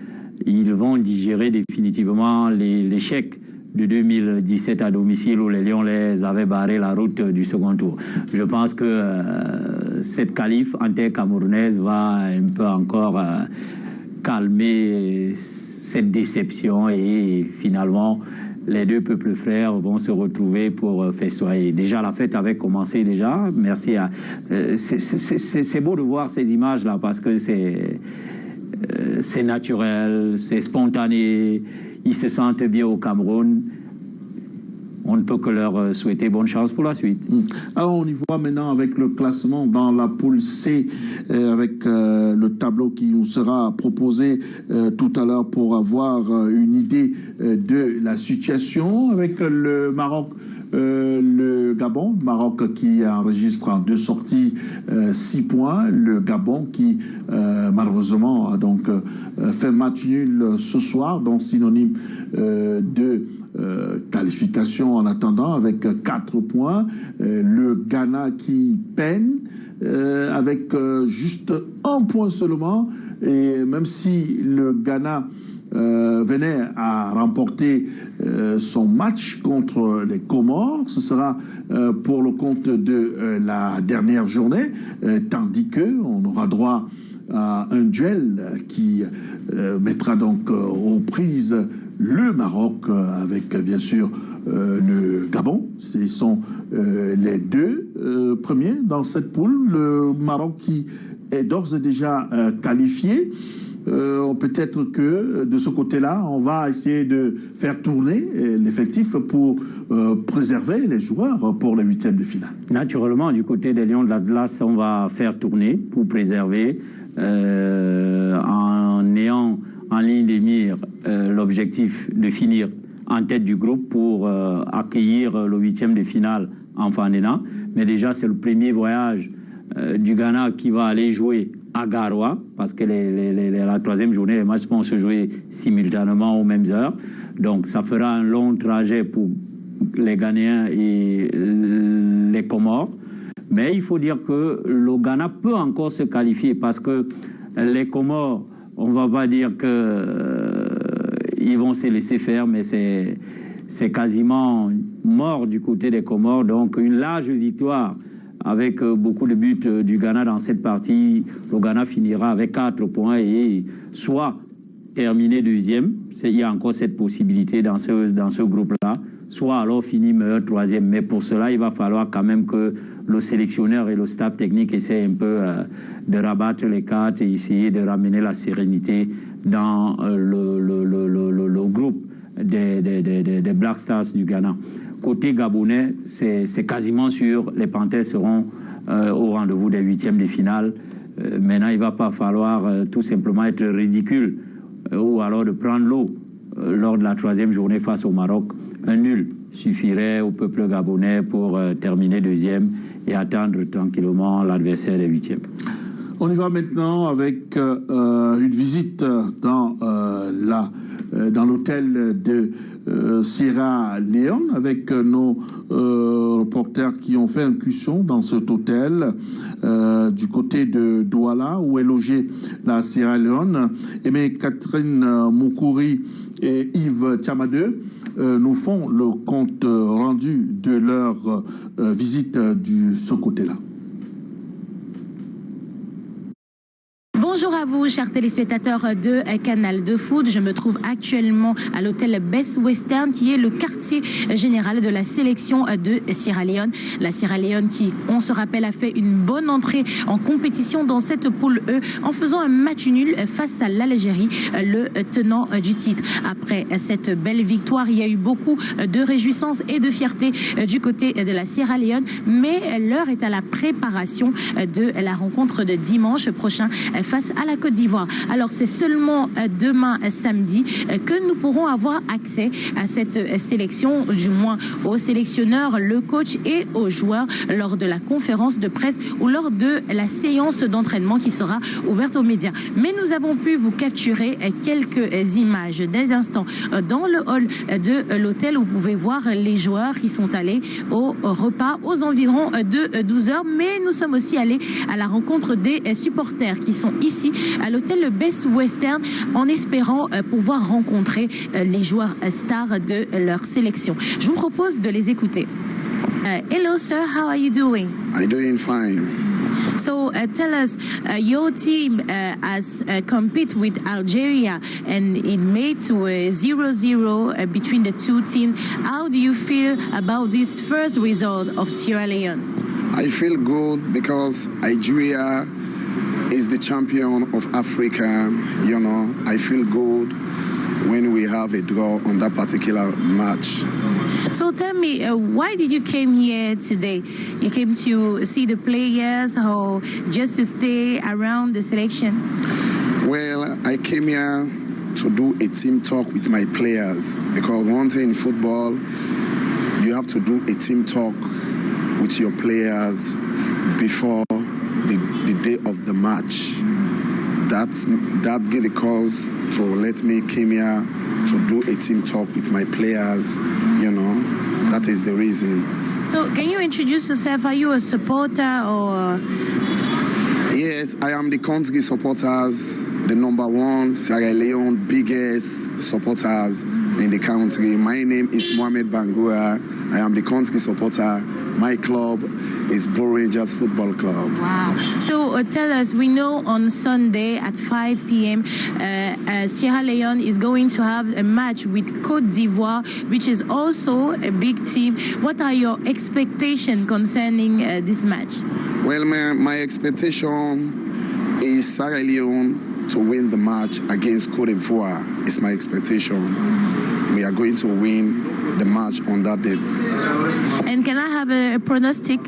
ils vont digérer définitivement l'échec de 2017 à domicile où les Lions les avaient barré la route du second tour. Je pense que cette qualif inter-camerounaise va un peu encore calmer cette déception et finalement les deux peuples frères vont se retrouver pour festoyer. Déjà la fête avait commencé déjà. Merci à... c'est beau de voir ces images-là parce que c'est naturel, c'est spontané. Ils se sentent bien au Cameroun. On ne peut que leur souhaiter bonne chance pour la suite. Alors on y voit maintenant avec le classement dans la poule C, avec le tableau qui nous sera proposé tout à l'heure pour avoir une idée de la situation avec le Maroc. Le Gabon, Maroc qui enregistre en 2 sorties 6 points, le Gabon qui malheureusement a donc fait match nul ce soir, donc synonyme de qualification en attendant avec 4 points, le Ghana qui peine avec juste 1 point seulement, et même si le Ghana venait à remporter son match contre les Comores, ce sera pour le compte de la dernière journée, tandis qu'on aura droit à un duel qui mettra donc aux prises le Maroc avec bien sûr le Gabon. Ce sont les deux premiers dans cette poule. Le Maroc qui est d'ores et déjà qualifié. Peut-être que de ce côté-là, on va essayer de faire tourner l'effectif pour préserver les joueurs pour les huitièmes de finale. Naturellement, du côté des Lions de l'Atlas, on va faire tourner pour préserver en ayant en ligne de mire l'objectif de finir en tête du groupe pour accueillir le huitième de finale en Fandena. Mais déjà, c'est le premier voyage du Ghana qui va aller jouer à Garoua, parce que la troisième journée, les matchs vont se jouer simultanément aux mêmes heures. Donc ça fera un long trajet pour les Ghanéens et les Comores. Mais il faut dire que le Ghana peut encore se qualifier, parce que les Comores, on ne va pas dire qu'ils vont se laisser faire, mais c'est quasiment mort du côté des Comores. Donc une large victoire avec beaucoup de buts du Ghana dans cette partie. Le Ghana finira avec 4 points et soit terminer deuxième, il y a encore cette possibilité dans ce groupe-là, soit alors finir meilleur troisième. Mais pour cela, il va falloir quand même que le sélectionneur et le staff technique essaient un peu de rabattre les cartes et essayer de ramener la sérénité dans le groupe des Black Stars du Ghana. Côté gabonais, c'est quasiment sûr, les Panthères seront au rendez-vous des huitièmes de finale. Maintenant, il ne va pas falloir tout simplement être ridicule ou alors de prendre l'eau lors de la troisième journée face au Maroc. Un nul suffirait au peuple gabonais pour terminer deuxième et attendre tranquillement l'adversaire des huitièmes. On y va maintenant avec une visite dans l'hôtel de Sierra Leone avec nos reporters qui ont fait incursion dans cet hôtel du côté de Douala où est logée la Sierra Leone. Et bien Catherine Moukouri et Yves Tchamadeu nous font le compte rendu de leur visite de ce côté-là. Bonjour à vous, chers téléspectateurs de Canal de Foot. Je me trouve actuellement à l'hôtel Best Western, qui est le quartier général de la sélection de Sierra Leone. La Sierra Leone qui, on se rappelle, a fait une bonne entrée en compétition dans cette poule E en faisant un match nul face à l'Algérie, le tenant du titre. Après cette belle victoire, il y a eu beaucoup de réjouissance et de fierté du côté de la Sierra Leone, mais l'heure est à la préparation de la rencontre de dimanche prochain face à la Côte d'Ivoire. Alors c'est seulement demain samedi que nous pourrons avoir accès à cette sélection, du moins aux sélectionneurs, le coach et aux joueurs lors de la conférence de presse ou lors de la séance d'entraînement qui sera ouverte aux médias. Mais nous avons pu vous capturer quelques images des instants dans le hall de l'hôtel où vous pouvez voir les joueurs qui sont allés au repas aux environs de 12 heures. Mais nous sommes aussi allés à la rencontre des supporters qui sont ici à l'hôtel Best Western en espérant pouvoir rencontrer les joueurs stars de leur sélection. Je vous propose de les écouter. Hello sir, how are you doing? I'm doing fine. So tell us, your team has compete with Algeria and it made to a 0-0 between the two teams. How do you feel about this first result of Sierra Leone? I feel good because Algeria is the champion of Africa. You know, I feel good when we have a draw on that particular match. So tell me, why did you came here today? You came to see the players or just to stay around the selection? Well, I came here to do a team talk with my players because one thing in football, you have to do a team talk with your players before the day of the match. That gave the cause to let me came here to do a team talk with my players. You know, that is the reason. So can you introduce yourself? Are you a supporter or? Yes, I am the country supporters, the number one Sierra Leone biggest best supporters in the country. My name is Mohamed Bangura. I am the country supporter. My club is Bull Rangers Football Club. Wow. So tell us, we know on Sunday at 5 p.m. Sierra Leone is going to have a match with Côte d'Ivoire, which is also a big team. What are your expectations concerning this match? Well, my expectation is Sierra Leone to win the match against Côte d'Ivoire. It's my expectation. We are going to win the match on that day. And can I have a pronostic?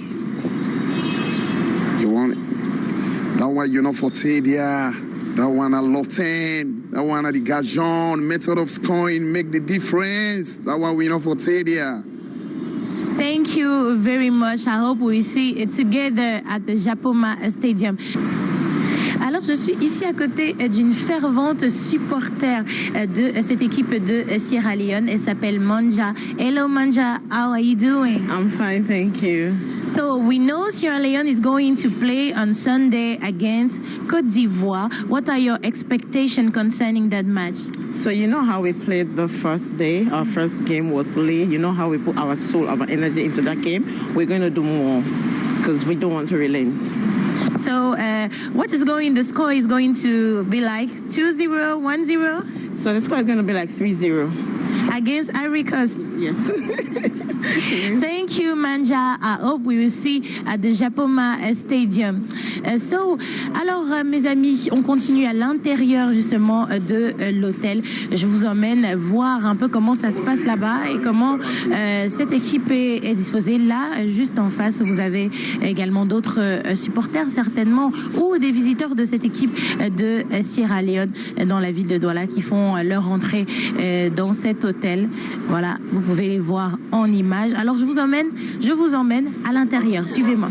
You want that one? You know, for Tadia, that one a Lotin, that one a the Gajon method of scoring make the difference. That one we know for Tadia. Thank you very much. I hope we see it together at the Japoma Stadium. Alors, je suis ici à côté d'une fervente supporter de cette équipe de Sierra Leone. Elle s'appelle Manja. Hello, Manja. How are you doing? I'm fine, thank you. So, we know Sierra Leone is going to play on Sunday against Côte d'Ivoire. What are your expectations concerning that match? So, you know how we played the first day? Our first game was late. You know how we put our soul, our energy into that game? We're going to do more because we don't want to relent. So, the score is going to be like 2-0, 1-0? So the score is going to be like 3-0. Against Ivory Coast? Yes. Thank you, Manja. I hope we will see at the Japoma Stadium. Alors, mes amis, on continue à l'intérieur justement de l'hôtel. Je vous emmène voir un peu comment ça se passe là-bas et comment cette équipe est disposée. Là, juste en face, vous avez également d'autres supporters certainement ou des visiteurs de cette équipe de Sierra Leone dans la ville de Douala qui font leur entrée dans cet hôtel. Voilà, vous pouvez les voir en image. Alors, je vous emmène à l'intérieur. Suivez-moi.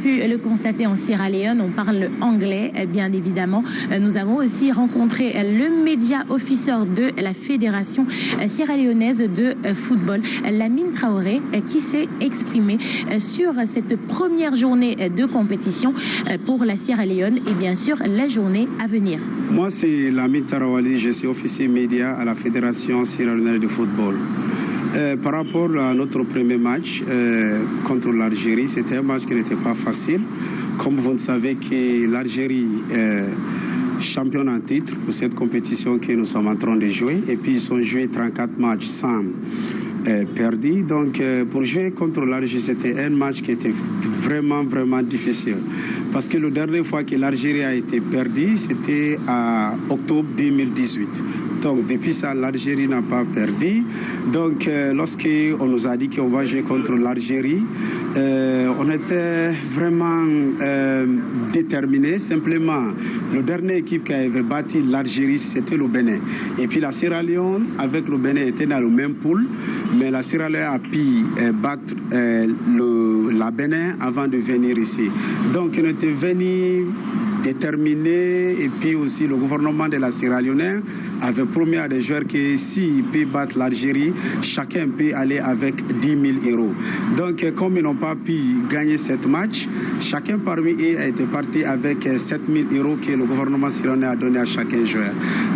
Le constater en Sierra Leone, on parle anglais bien évidemment. Nous avons aussi rencontré le média officer de la Fédération sierra-léonaise de football, Lamine Traoré, qui s'est exprimé sur cette première journée de compétition pour la Sierra Leone et bien sûr la journée à venir. Moi c'est Lamine Traoré, je suis officier média à la Fédération sierra-léonaise de football. Par rapport à notre premier match contre l'Algérie, c'était un match qui n'était pas facile. Comme vous le savez que l'Algérie est championne en titre pour cette compétition que nous sommes en train de jouer. Et puis ils ont joué 34 matchs sans perdre. Donc pour jouer contre l'Algérie, c'était un match qui était vraiment, vraiment difficile. Parce que la dernière fois que l'Algérie a été perdue, c'était en octobre 2018. Donc depuis ça, l'Algérie n'a pas perdu. Donc lorsqu'on nous a dit qu'on va jouer contre l'Algérie, on était vraiment déterminés. Simplement, la dernière équipe qui avait battu l'Algérie, c'était le Bénin. Et puis la Sierra Leone, avec le Bénin, était dans le même pool, mais la Sierra Leone a pu battre la Bénin avant de venir ici. Donc on était venus déterminés, et puis aussi le gouvernement de la Sierra Leone avait promis à des joueurs que s'ils peuvent battre l'Algérie, chacun peut aller avec 10 000 euros. Donc comme ils n'ont pas pu gagner cette match, chacun parmi eux a été parti avec 7 000 euros que le gouvernement sierra-léonais a donné à chacun joueur.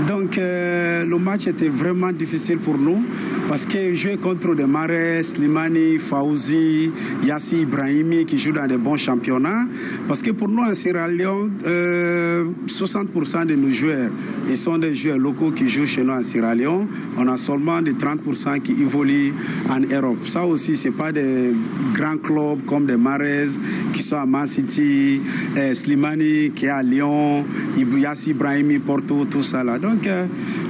Donc le match était vraiment difficile pour nous parce que jouer contre des Mahrez, Slimani, Fawzi, Yassi Ibrahimi qui jouent dans des bons championnats, parce que pour nous en Sierra Leone, 60% de nos joueurs, ils sont des joueurs locaux qui jouent chez nous en Sierra Leone. On a seulement des 30% qui évoluent en Europe. Ça aussi, ce n'est pas des grands clubs comme des Mahrez qui sont à Man City, Slimani qui est à Lyon, Yassi Ibrahimi, Porto, tout ça là. Donc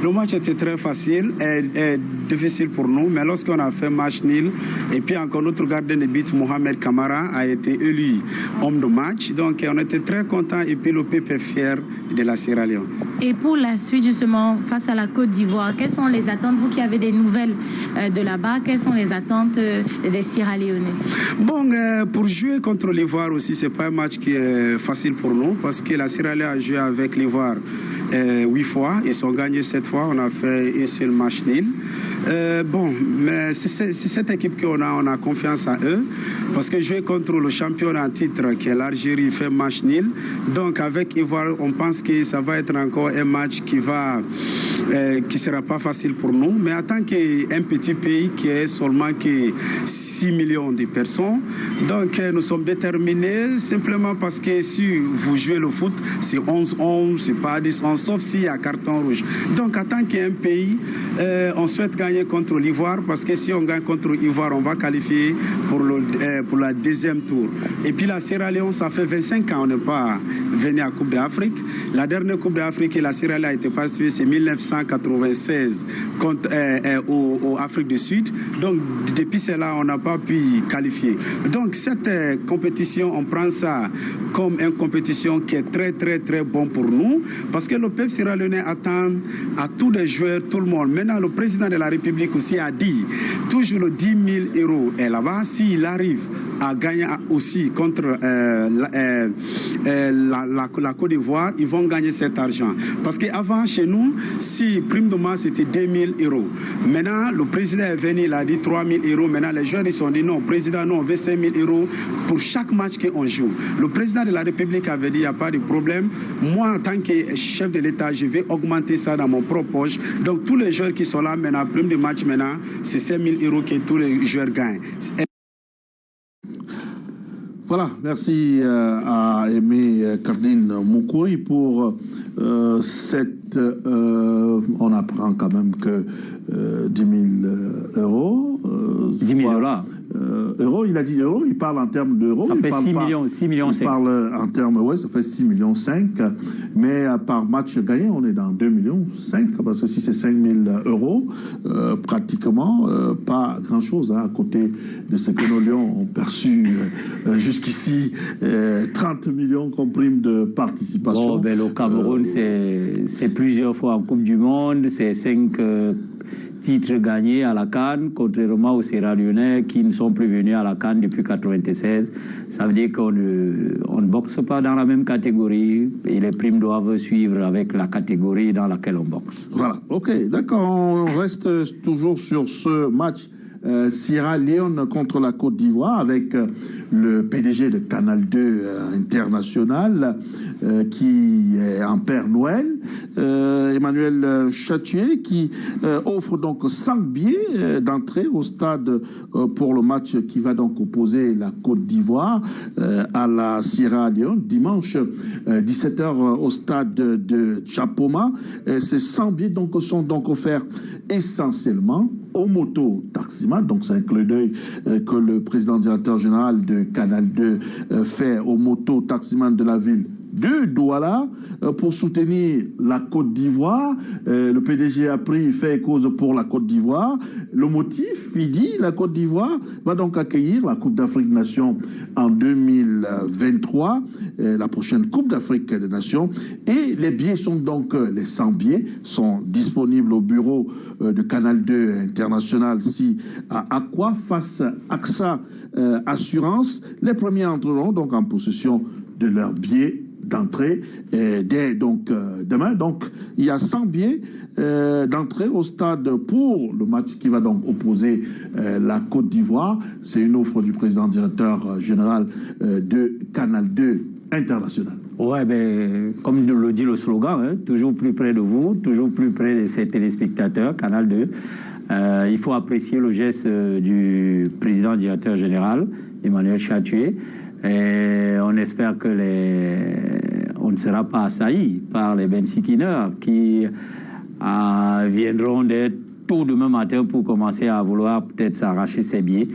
le match était très facile et difficile pour nous, mais lorsqu'on a fait match nul, et puis encore notre gardien de but, Mohamed Kamara, a été élu homme de match. Donc on était très contents et puis le peuple est fier de la Sierra Leone. Et pour la suite, justement, face à la Côte d'Ivoire, quelles sont les attentes, vous qui avez des nouvelles de là-bas, quelles sont les attentes des Sierra-Léonais? Bon, pour jouer contre l'Ivoire aussi, ce n'est pas un match qui est facile pour nous, parce que la Sierra Leone a joué avec l'Ivoire 8 fois, ils sont gagnés 7 fois, on a fait un seul match nul. Bon, mais c'est cette équipe qu'on a, on a confiance en eux, parce que jouer contre le champion en titre, qui est l'Algérie, fait match nul. Donc avec l'Ivoire, on pense que ça va être encore un match qui sera pas facile pour nous, mais en tant qu'un petit pays qui est seulement que 6 millions de personnes, donc nous sommes déterminés simplement parce que si vous jouez le foot, c'est 11-11, c'est pas 10-11, sauf s'il y a carton rouge. Donc en tant qu'un pays, on souhaite gagner contre l'Ivoire, parce que si on gagne contre l'Ivoire, on va qualifier pour la deuxième tour. Et puis la Sierra Leone, ça fait 25 ans on n'est pas venu à la Coupe d'Afrique. La dernière Coupe d'Afrique, la Sierra Leone a été participée, c'est 1996 au Afrique du Sud. Donc depuis cela, on n'a pas pu qualifier. Donc cette compétition, on prend ça comme une compétition qui est très très très bon pour nous, parce que le peuple sierra-léonais attend à tous les joueurs, tout le monde. Maintenant, le président de la République aussi a dit, toujours le 10 000 euros est là-bas, s'il arrive à gagner aussi contre la Côte d'Ivoire, ils vont gagner cet argent. Parce qu'avant, chez nous, si prime de masse c'était 2 000 euros. Maintenant, le président est venu, il a dit 3 000 euros. Maintenant, les joueurs, ils sont dit non, président, non, on veut 5 000 euros pour chaque match qu'on joue. Le président de la République avait dit, il n'y a pas de problème. Moi, en tant que chef de l'État, je vais augmenter ça dans mon propre poche. Donc, tous les joueurs qui sont là maintenant, prime de match maintenant, c'est 5 000 euros que tous les joueurs gagnent. Voilà, merci à Aimé Cardine Moukouri pour cette... on apprend quand même que 10 000 euros... 10 000 dollars. Euros, il a dit euros, il parle en termes d'euros. Ça fait 6 millions 5. Il parle en termes, ouais, ça fait 6 millions 5. Mais par match gagné, on est dans 2 millions 5. Parce que si c'est 5 000 euros, pratiquement pas grand-chose à côté de ce que nos Lions ont perçu jusqu'ici. 30 millions comme prime de participation. Bon, ben, le Cameroun, c'est plusieurs fois en Coupe du Monde, c'est 5 titres gagnés à la CAN, contrairement aux Sierra-Léonais qui ne sont plus venus à la CAN depuis 1996. Ça veut dire qu'on ne boxe pas dans la même catégorie et les primes doivent suivre avec la catégorie dans laquelle on boxe. Voilà, ok, d'accord, on reste toujours sur ce match Sierra Leone contre la Côte d'Ivoire avec le PDG de Canal 2 International qui est en Père Noël, Emmanuel Chatuet, qui offre donc 100 billets d'entrée au stade pour le match qui va donc opposer la Côte d'Ivoire à la Sierra Leone dimanche 17h au stade de Chapoma. Ces 100 billets donc sont donc offerts essentiellement aux motos taximan, donc c'est un clin d'œil que le président directeur général de Canal 2 fait aux motos taximan de la ville de Douala pour soutenir la Côte d'Ivoire. Le PDG a fait cause pour la Côte d'Ivoire. Le motif, il dit, la Côte d'Ivoire va donc accueillir la Coupe d'Afrique des Nations en 2023, la prochaine Coupe d'Afrique des Nations. Et les billets sont donc, les 100 billets sont disponibles au bureau de Canal 2 International ici à Aqua face AXA Assurance. Les premiers entreront donc en possession de leurs billets d'entrée dès demain. Donc, il y a 100 billets d'entrée au stade pour le match qui va donc opposer la Côte d'Ivoire. C'est une offre du président directeur général de Canal 2 International. Ouais, comme le dit le slogan, toujours plus près de vous, toujours plus près de ses téléspectateurs, Canal 2. Il faut apprécier le geste du président directeur général, Emmanuel Chatué. Et on espère que on ne sera pas assailli par les Bensikineurs qui viendront d'être tôt demain matin pour commencer à vouloir peut-être s'arracher ses billets.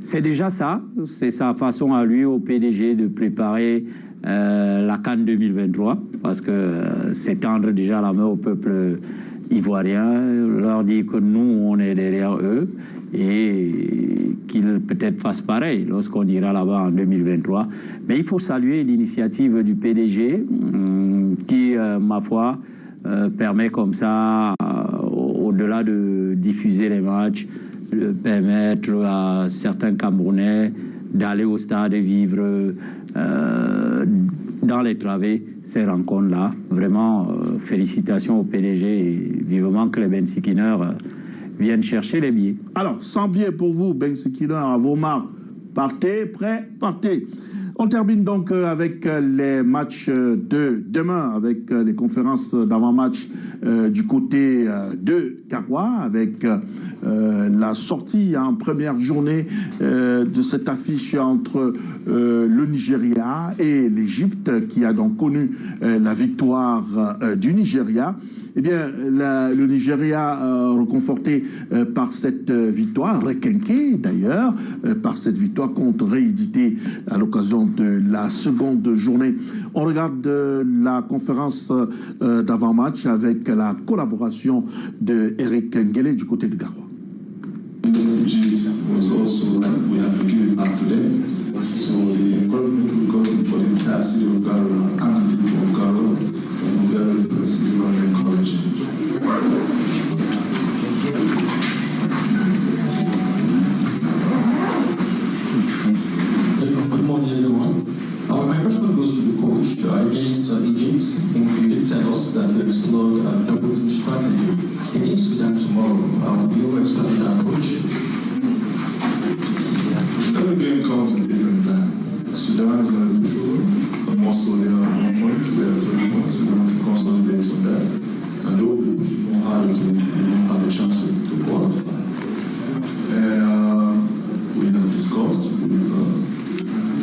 C'est déjà ça, c'est sa façon à lui, au PDG, de préparer la CAN 2023, parce que c'est tendre déjà la main au peuple ivoirien, leur dire que nous, on est derrière eux, et qu'ils peut-être fassent pareil lorsqu'on ira là-bas en 2023. Mais il faut saluer l'initiative du PDG qui, ma foi, permet comme ça, au-delà de diffuser les matchs, de permettre à certains Camerounais d'aller au stade et vivre dans les travées ces rencontres-là. Vraiment, félicitations au PDG et vivement que les Bensikineurs viennent chercher les billets. Alors, 100 billets pour vous, Bensikineurs, à vos marques. Partez, prêts, partez. On termine donc avec les matchs de demain, avec les conférences d'avant-match du côté de Garoua, avec la sortie en première journée de cette affiche entre le Nigeria et l'Égypte, qui a donc connu la victoire du Nigeria. Eh bien, le Nigeria reconforté par cette victoire, requinqué d'ailleurs, par cette victoire contre réédité à l'occasion de la seconde journée. On regarde la conférence d'avant-match avec la collaboration de Eric Ngele du côté de Garoua. Egypt was also like we have to give it back to them. So the encouragement we've gotten for the entire city of Garoua and the people of Garoua is very impressive and encouraging. Good morning, everyone. My question goes to the coach. Against Egypt, you did tell us that you explored a double team strategy. Against Sudan tomorrow, will you explain that approach? Every game comes in different plan. Sudan is not a pushover, but also they are at 1 point, they have 3 points, so we want to consolidate on that. And they will be pushing more harder to have a chance to qualify. And we have discussed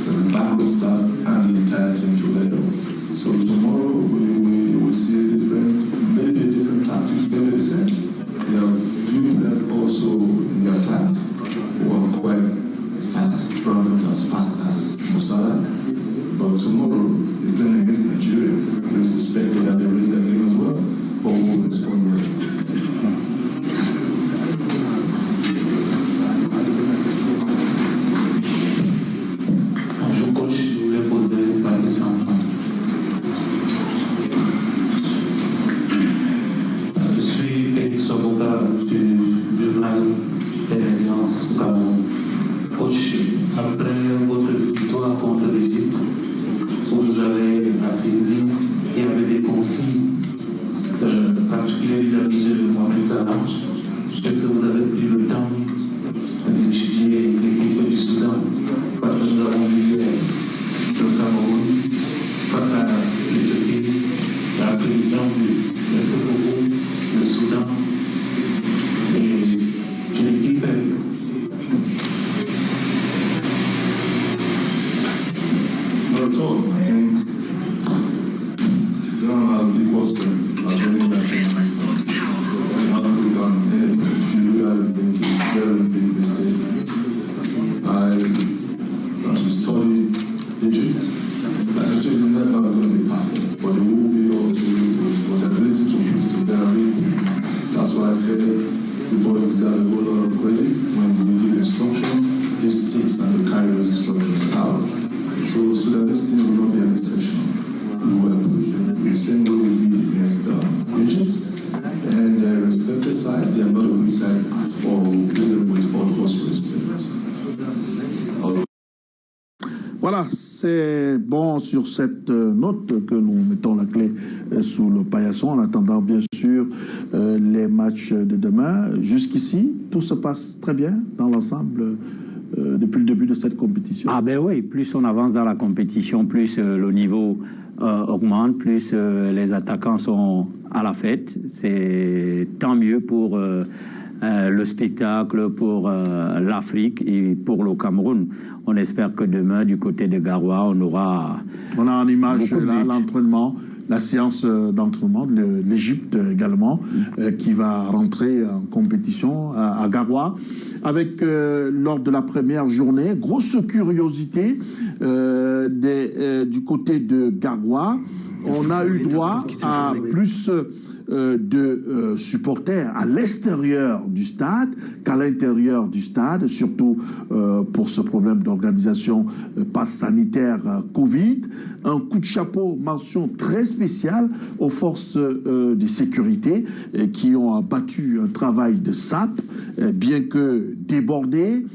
as a backup staff and the entire team together. So tomorrow we will see maybe different tactics, maybe the same. We have few players also in the attack who are quite fast, probably not as fast as Musala. But tomorrow they're playing against Nigeria. It is expected that they raise their game as well, but we will respond well. Après votre victoire contre l'Égypte, vous nous avez appris qu'il y avait des consignes particulières vis-à-vis de Mohamed Salah. Est-ce que vous avez pris le temps d'étudier l'équipe du Soudan? Parce que nous avons vu le Cameroun face à l'Éthiopie, la présidente de l'Est pour vous, le Soudan et l'équipe. Not at all. I think Sudan has equal strength as any nation in East. We haven't done anything. If you do that, I think it's a very big mistake. The boys deserve a whole lot of credit. When we give instructions, they stick and they carry those instructions out. So Sudanese team will not be an exception. We will approach them the same way we did against Egypt. And their respected side, they are not a weak side at all. We play them with all due respect. Voilà, c'est bon sur cette note que nous mettons la clé sous le paillasson en attendant bien sûr les matchs de demain. Jusqu'ici, tout se passe très bien dans l'ensemble depuis le début de cette compétition. Ah ben oui, plus on avance dans la compétition, plus le niveau augmente, plus les attaquants sont à la fête. C'est tant mieux pour le spectacle, pour l'Afrique et pour le Cameroun. On espère que demain, du côté de Garoua, on aura... On a en image là l'entraînement, la séance d'entraînement de l'Égypte également, qui va rentrer en compétition à Garoua. Avec, lors de la première journée, grosse curiosité du côté de Garoua. On a eu droit à plus de supporters à l'extérieur du stade qu'à l'intérieur du stade, surtout pour ce problème d'organisation passe sanitaire Covid. Un coup de chapeau, mention très spéciale aux forces de sécurité qui ont abattu un travail de sape, bien que débordé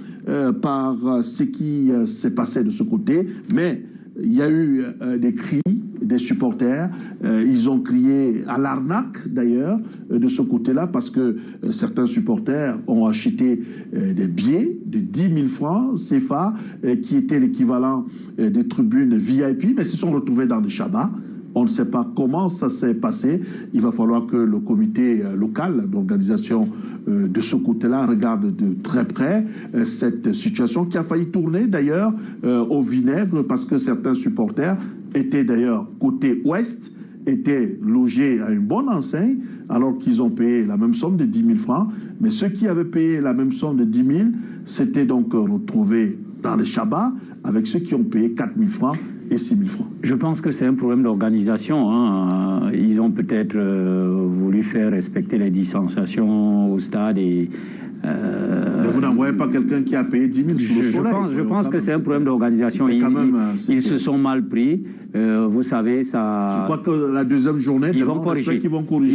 par ce qui s'est passé de ce côté. Mais il y a eu des cris des supporters. Ils ont crié à l'arnaque, d'ailleurs, de ce côté-là, parce que certains supporters ont acheté des billets de 10 000 francs CFA, qui étaient l'équivalent des tribunes VIP, mais se sont retrouvés dans des chabas. On ne sait pas comment ça s'est passé. Il va falloir que le comité local d'organisation de ce côté-là regarde de très près cette situation qui a failli tourner d'ailleurs au vinaigre parce que certains supporters étaient d'ailleurs côté ouest, étaient logés à une bonne enseigne alors qu'ils ont payé la même somme de 10 000 francs. Mais ceux qui avaient payé la même somme de 10 000 s'étaient donc retrouvés dans les chabas avec ceux qui ont payé 4 000 francs et 6 000 francs. Je pense que c'est un problème d'organisation. Hein. Ils ont peut-être voulu faire respecter les distanciations au stade et... Mais vous n'envoyez pas quelqu'un qui a payé 10 000 sous le soleil. Je pense que c'est un problème d'organisation. Ils se sont mal pris. Vous savez, ça... Je crois que la deuxième journée, ils vont corriger. Ils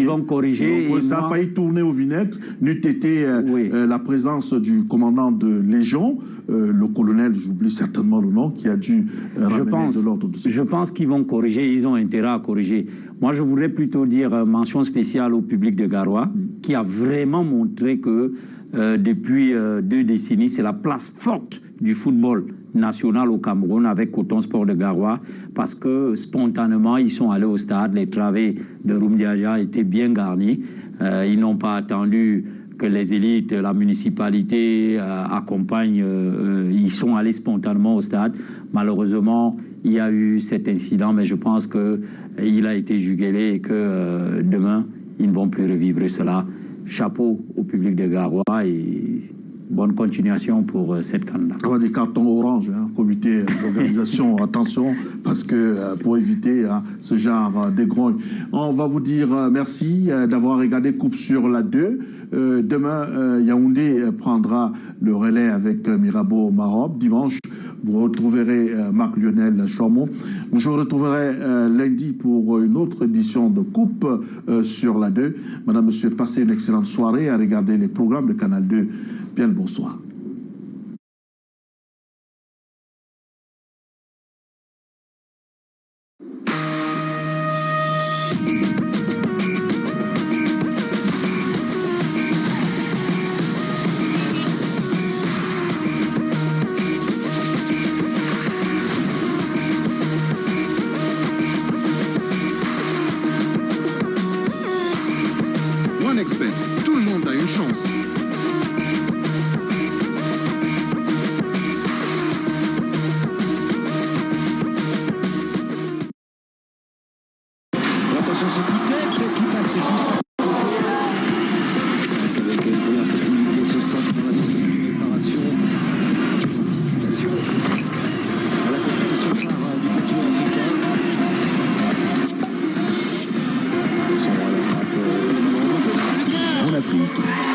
vont corriger. Ça a failli tourner au vinaigre. N'eût été la présence du commandant de Légion, le colonel, j'oublie certainement le nom, qui a dû ramener de l'ordre. Je pense qu'ils vont corriger. Ils ont intérêt à corriger. Moi, je voudrais plutôt dire mention spéciale au public de Garoua, qui a vraiment montré que depuis 2 décennies, c'est la place forte du football national au Cameroun avec Coton Sport de Garoua, parce que spontanément, ils sont allés au stade, les travées de Rumdiaja étaient bien garnis, ils n'ont pas attendu que les élites, la municipalité accompagnent, ils sont allés spontanément au stade. Malheureusement, il y a eu cet incident, mais je pense qu'il a été jugulé et que demain, ils ne vont plus revivre cela. Chapeau au public de Garoua et bonne continuation pour cette canne-là. On va des cartons orange, comité d'organisation, attention, parce que pour éviter ce genre d'égrogne. On va vous dire merci d'avoir regardé Coupe sur la 2. Demain, Yaoundé prendra le relais avec Mirabeau Maroc. Dimanche, vous retrouverez Marc-Lionel Chouamon. Je vous retrouverai lundi pour une autre édition de Coupe sur la 2. Madame, monsieur, passez une excellente soirée à regarder les programmes de Canal 2. Bien le bonsoir. One expert, tout le monde a une chance.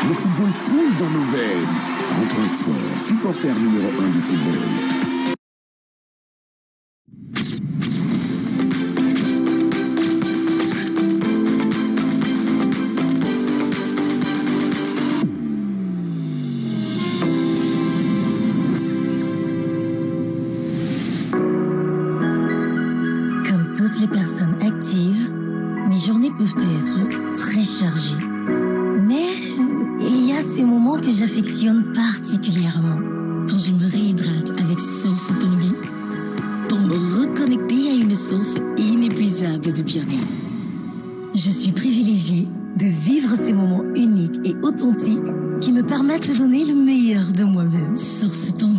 Le football coule dans nos veines. 33 Sport, supporter numéro 1 du football. Comme toutes les personnes actives, mes journées peuvent être très chargées. Mais il y a ces moments que j'affectionne particulièrement. Quand je me réhydrate avec Source Tanguy pour me reconnecter à une source inépuisable de bien-être. Je suis privilégiée de vivre ces moments uniques et authentiques qui me permettent de donner le meilleur de moi-même. Source Tanguy.